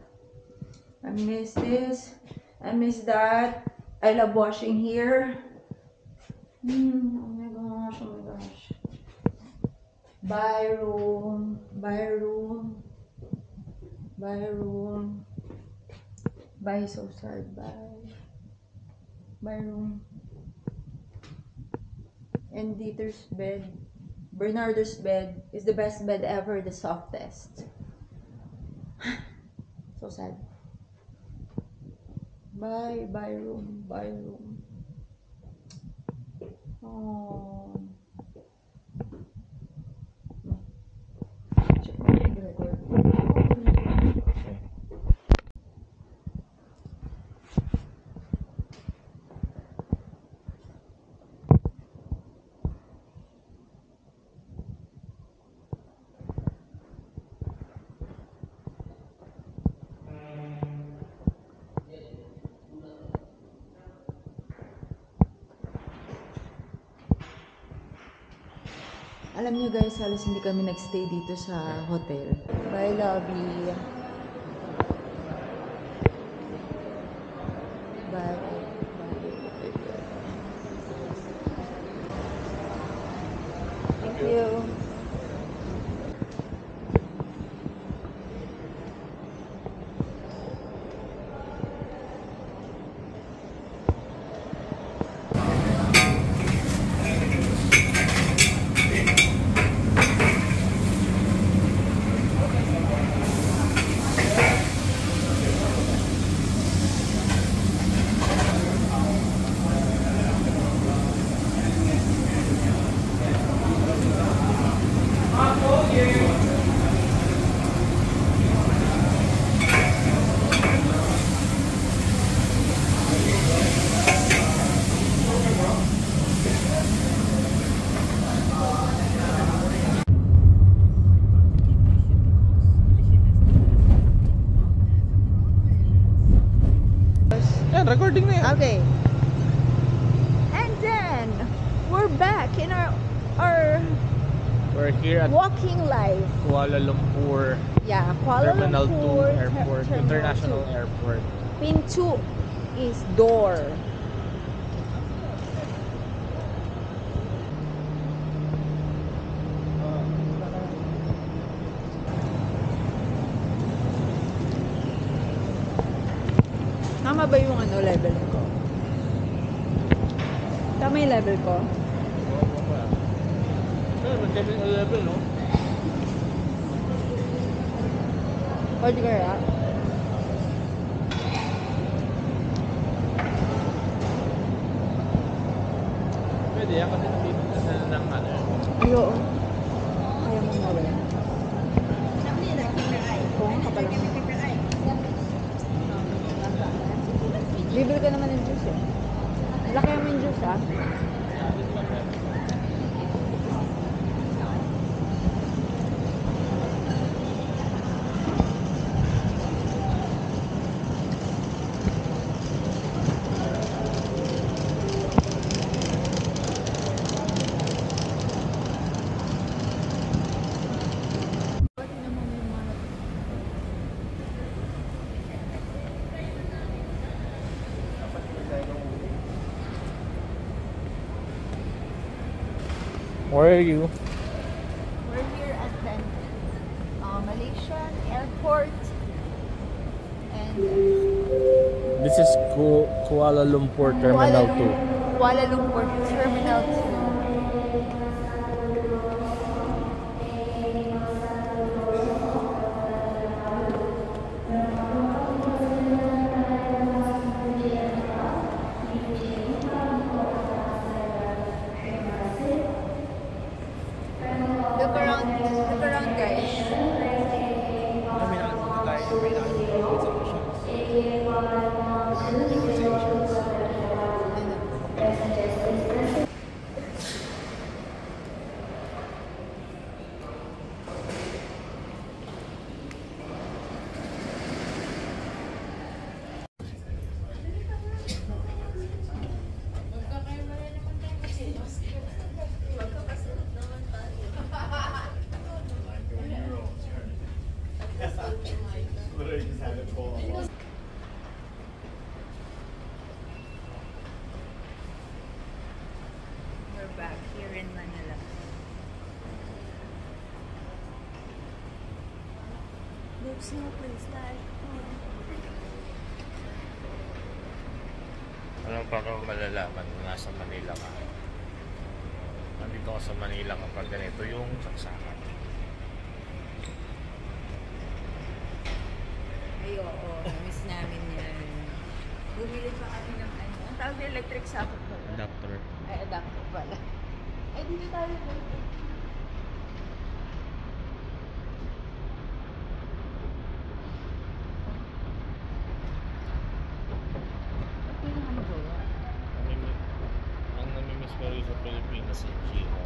I miss this. I miss that. I love washing here. Oh my gosh, oh my gosh. Bye room, bye room, bye room. Bye, so sad, bye. Bye room. And Dieter's bed, Bernardo's bed is the best bed ever, the softest. So sad. Bye, bye room, bye room. Oh. Alam niyo guys, halos hindi kami nagstay dito sa hotel. Bye, Lovey. Bye. Thank you. Recording na yan. Okay. And then, we're back in our We're here at walking life. Kuala Lumpur Yeah, Kuala Terminal 2 Lumpur Airport, Terminal International 2. Airport. Pintu is door. Tama ba yung level ko? Tama yung level ko? Magkabing 11, no? Pwede kaya? Pwede yan kasi nandito na ng ano. Ayo. Kaya mo na rin. Kung ka pala. Bibili ka naman ng juice eh. Laki mo yung juice ah. Where are you? We're here at the Malaysian airport and This is Kuala Lumpur Terminal 2. Kuala Lumpur Terminal 2. Look around guys. We're back here in Manila. There's no place like home. Anong pa ako malalaman kung nasa Manila ka? Nandito ka sa Manila kapag ganito yung saksakan. Ay, oo. Miss namin yan. Bumili pa kami ng ano. Ang tawag na electric socket ba? Adapter. Ay, adapter. pala. Ay, dito tayo. Ba't pwede nga magawa? Ang namimiss ko rin sa Pilipinas si Gino.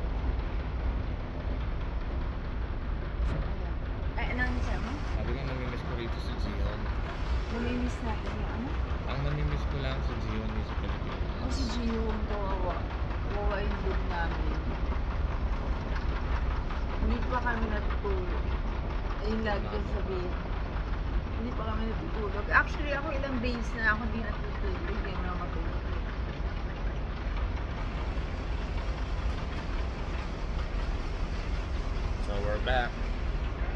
Ay, anong isa mo? Sabi ko namimiss ko rito si Gion. Namimiss natin yung ano? Ang namimiss ko lang si Gion sa Pilipinas. O si Gio, ang kawawa. Kawawa yung look namin. Hindi pa kami natutulog. Ayun lagi ko sabihin. Hindi pa kami natutulog. Actually, ako ilang days na ako hindi natutulog. Hindi mo na matulog. So we're back.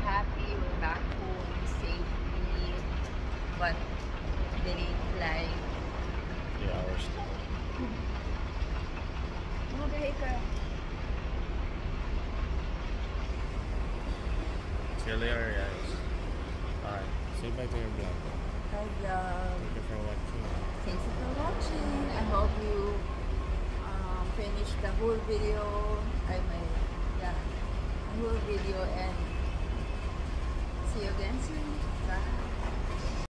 Happy, we're back home safely. But, delayed flight. 3 hours to go. Magahay ka. See you later, guys. Alright, say bye to your vlog. Hi, vlog. Thank you for watching. Thank you for watching. I hope you finish the whole video. The whole video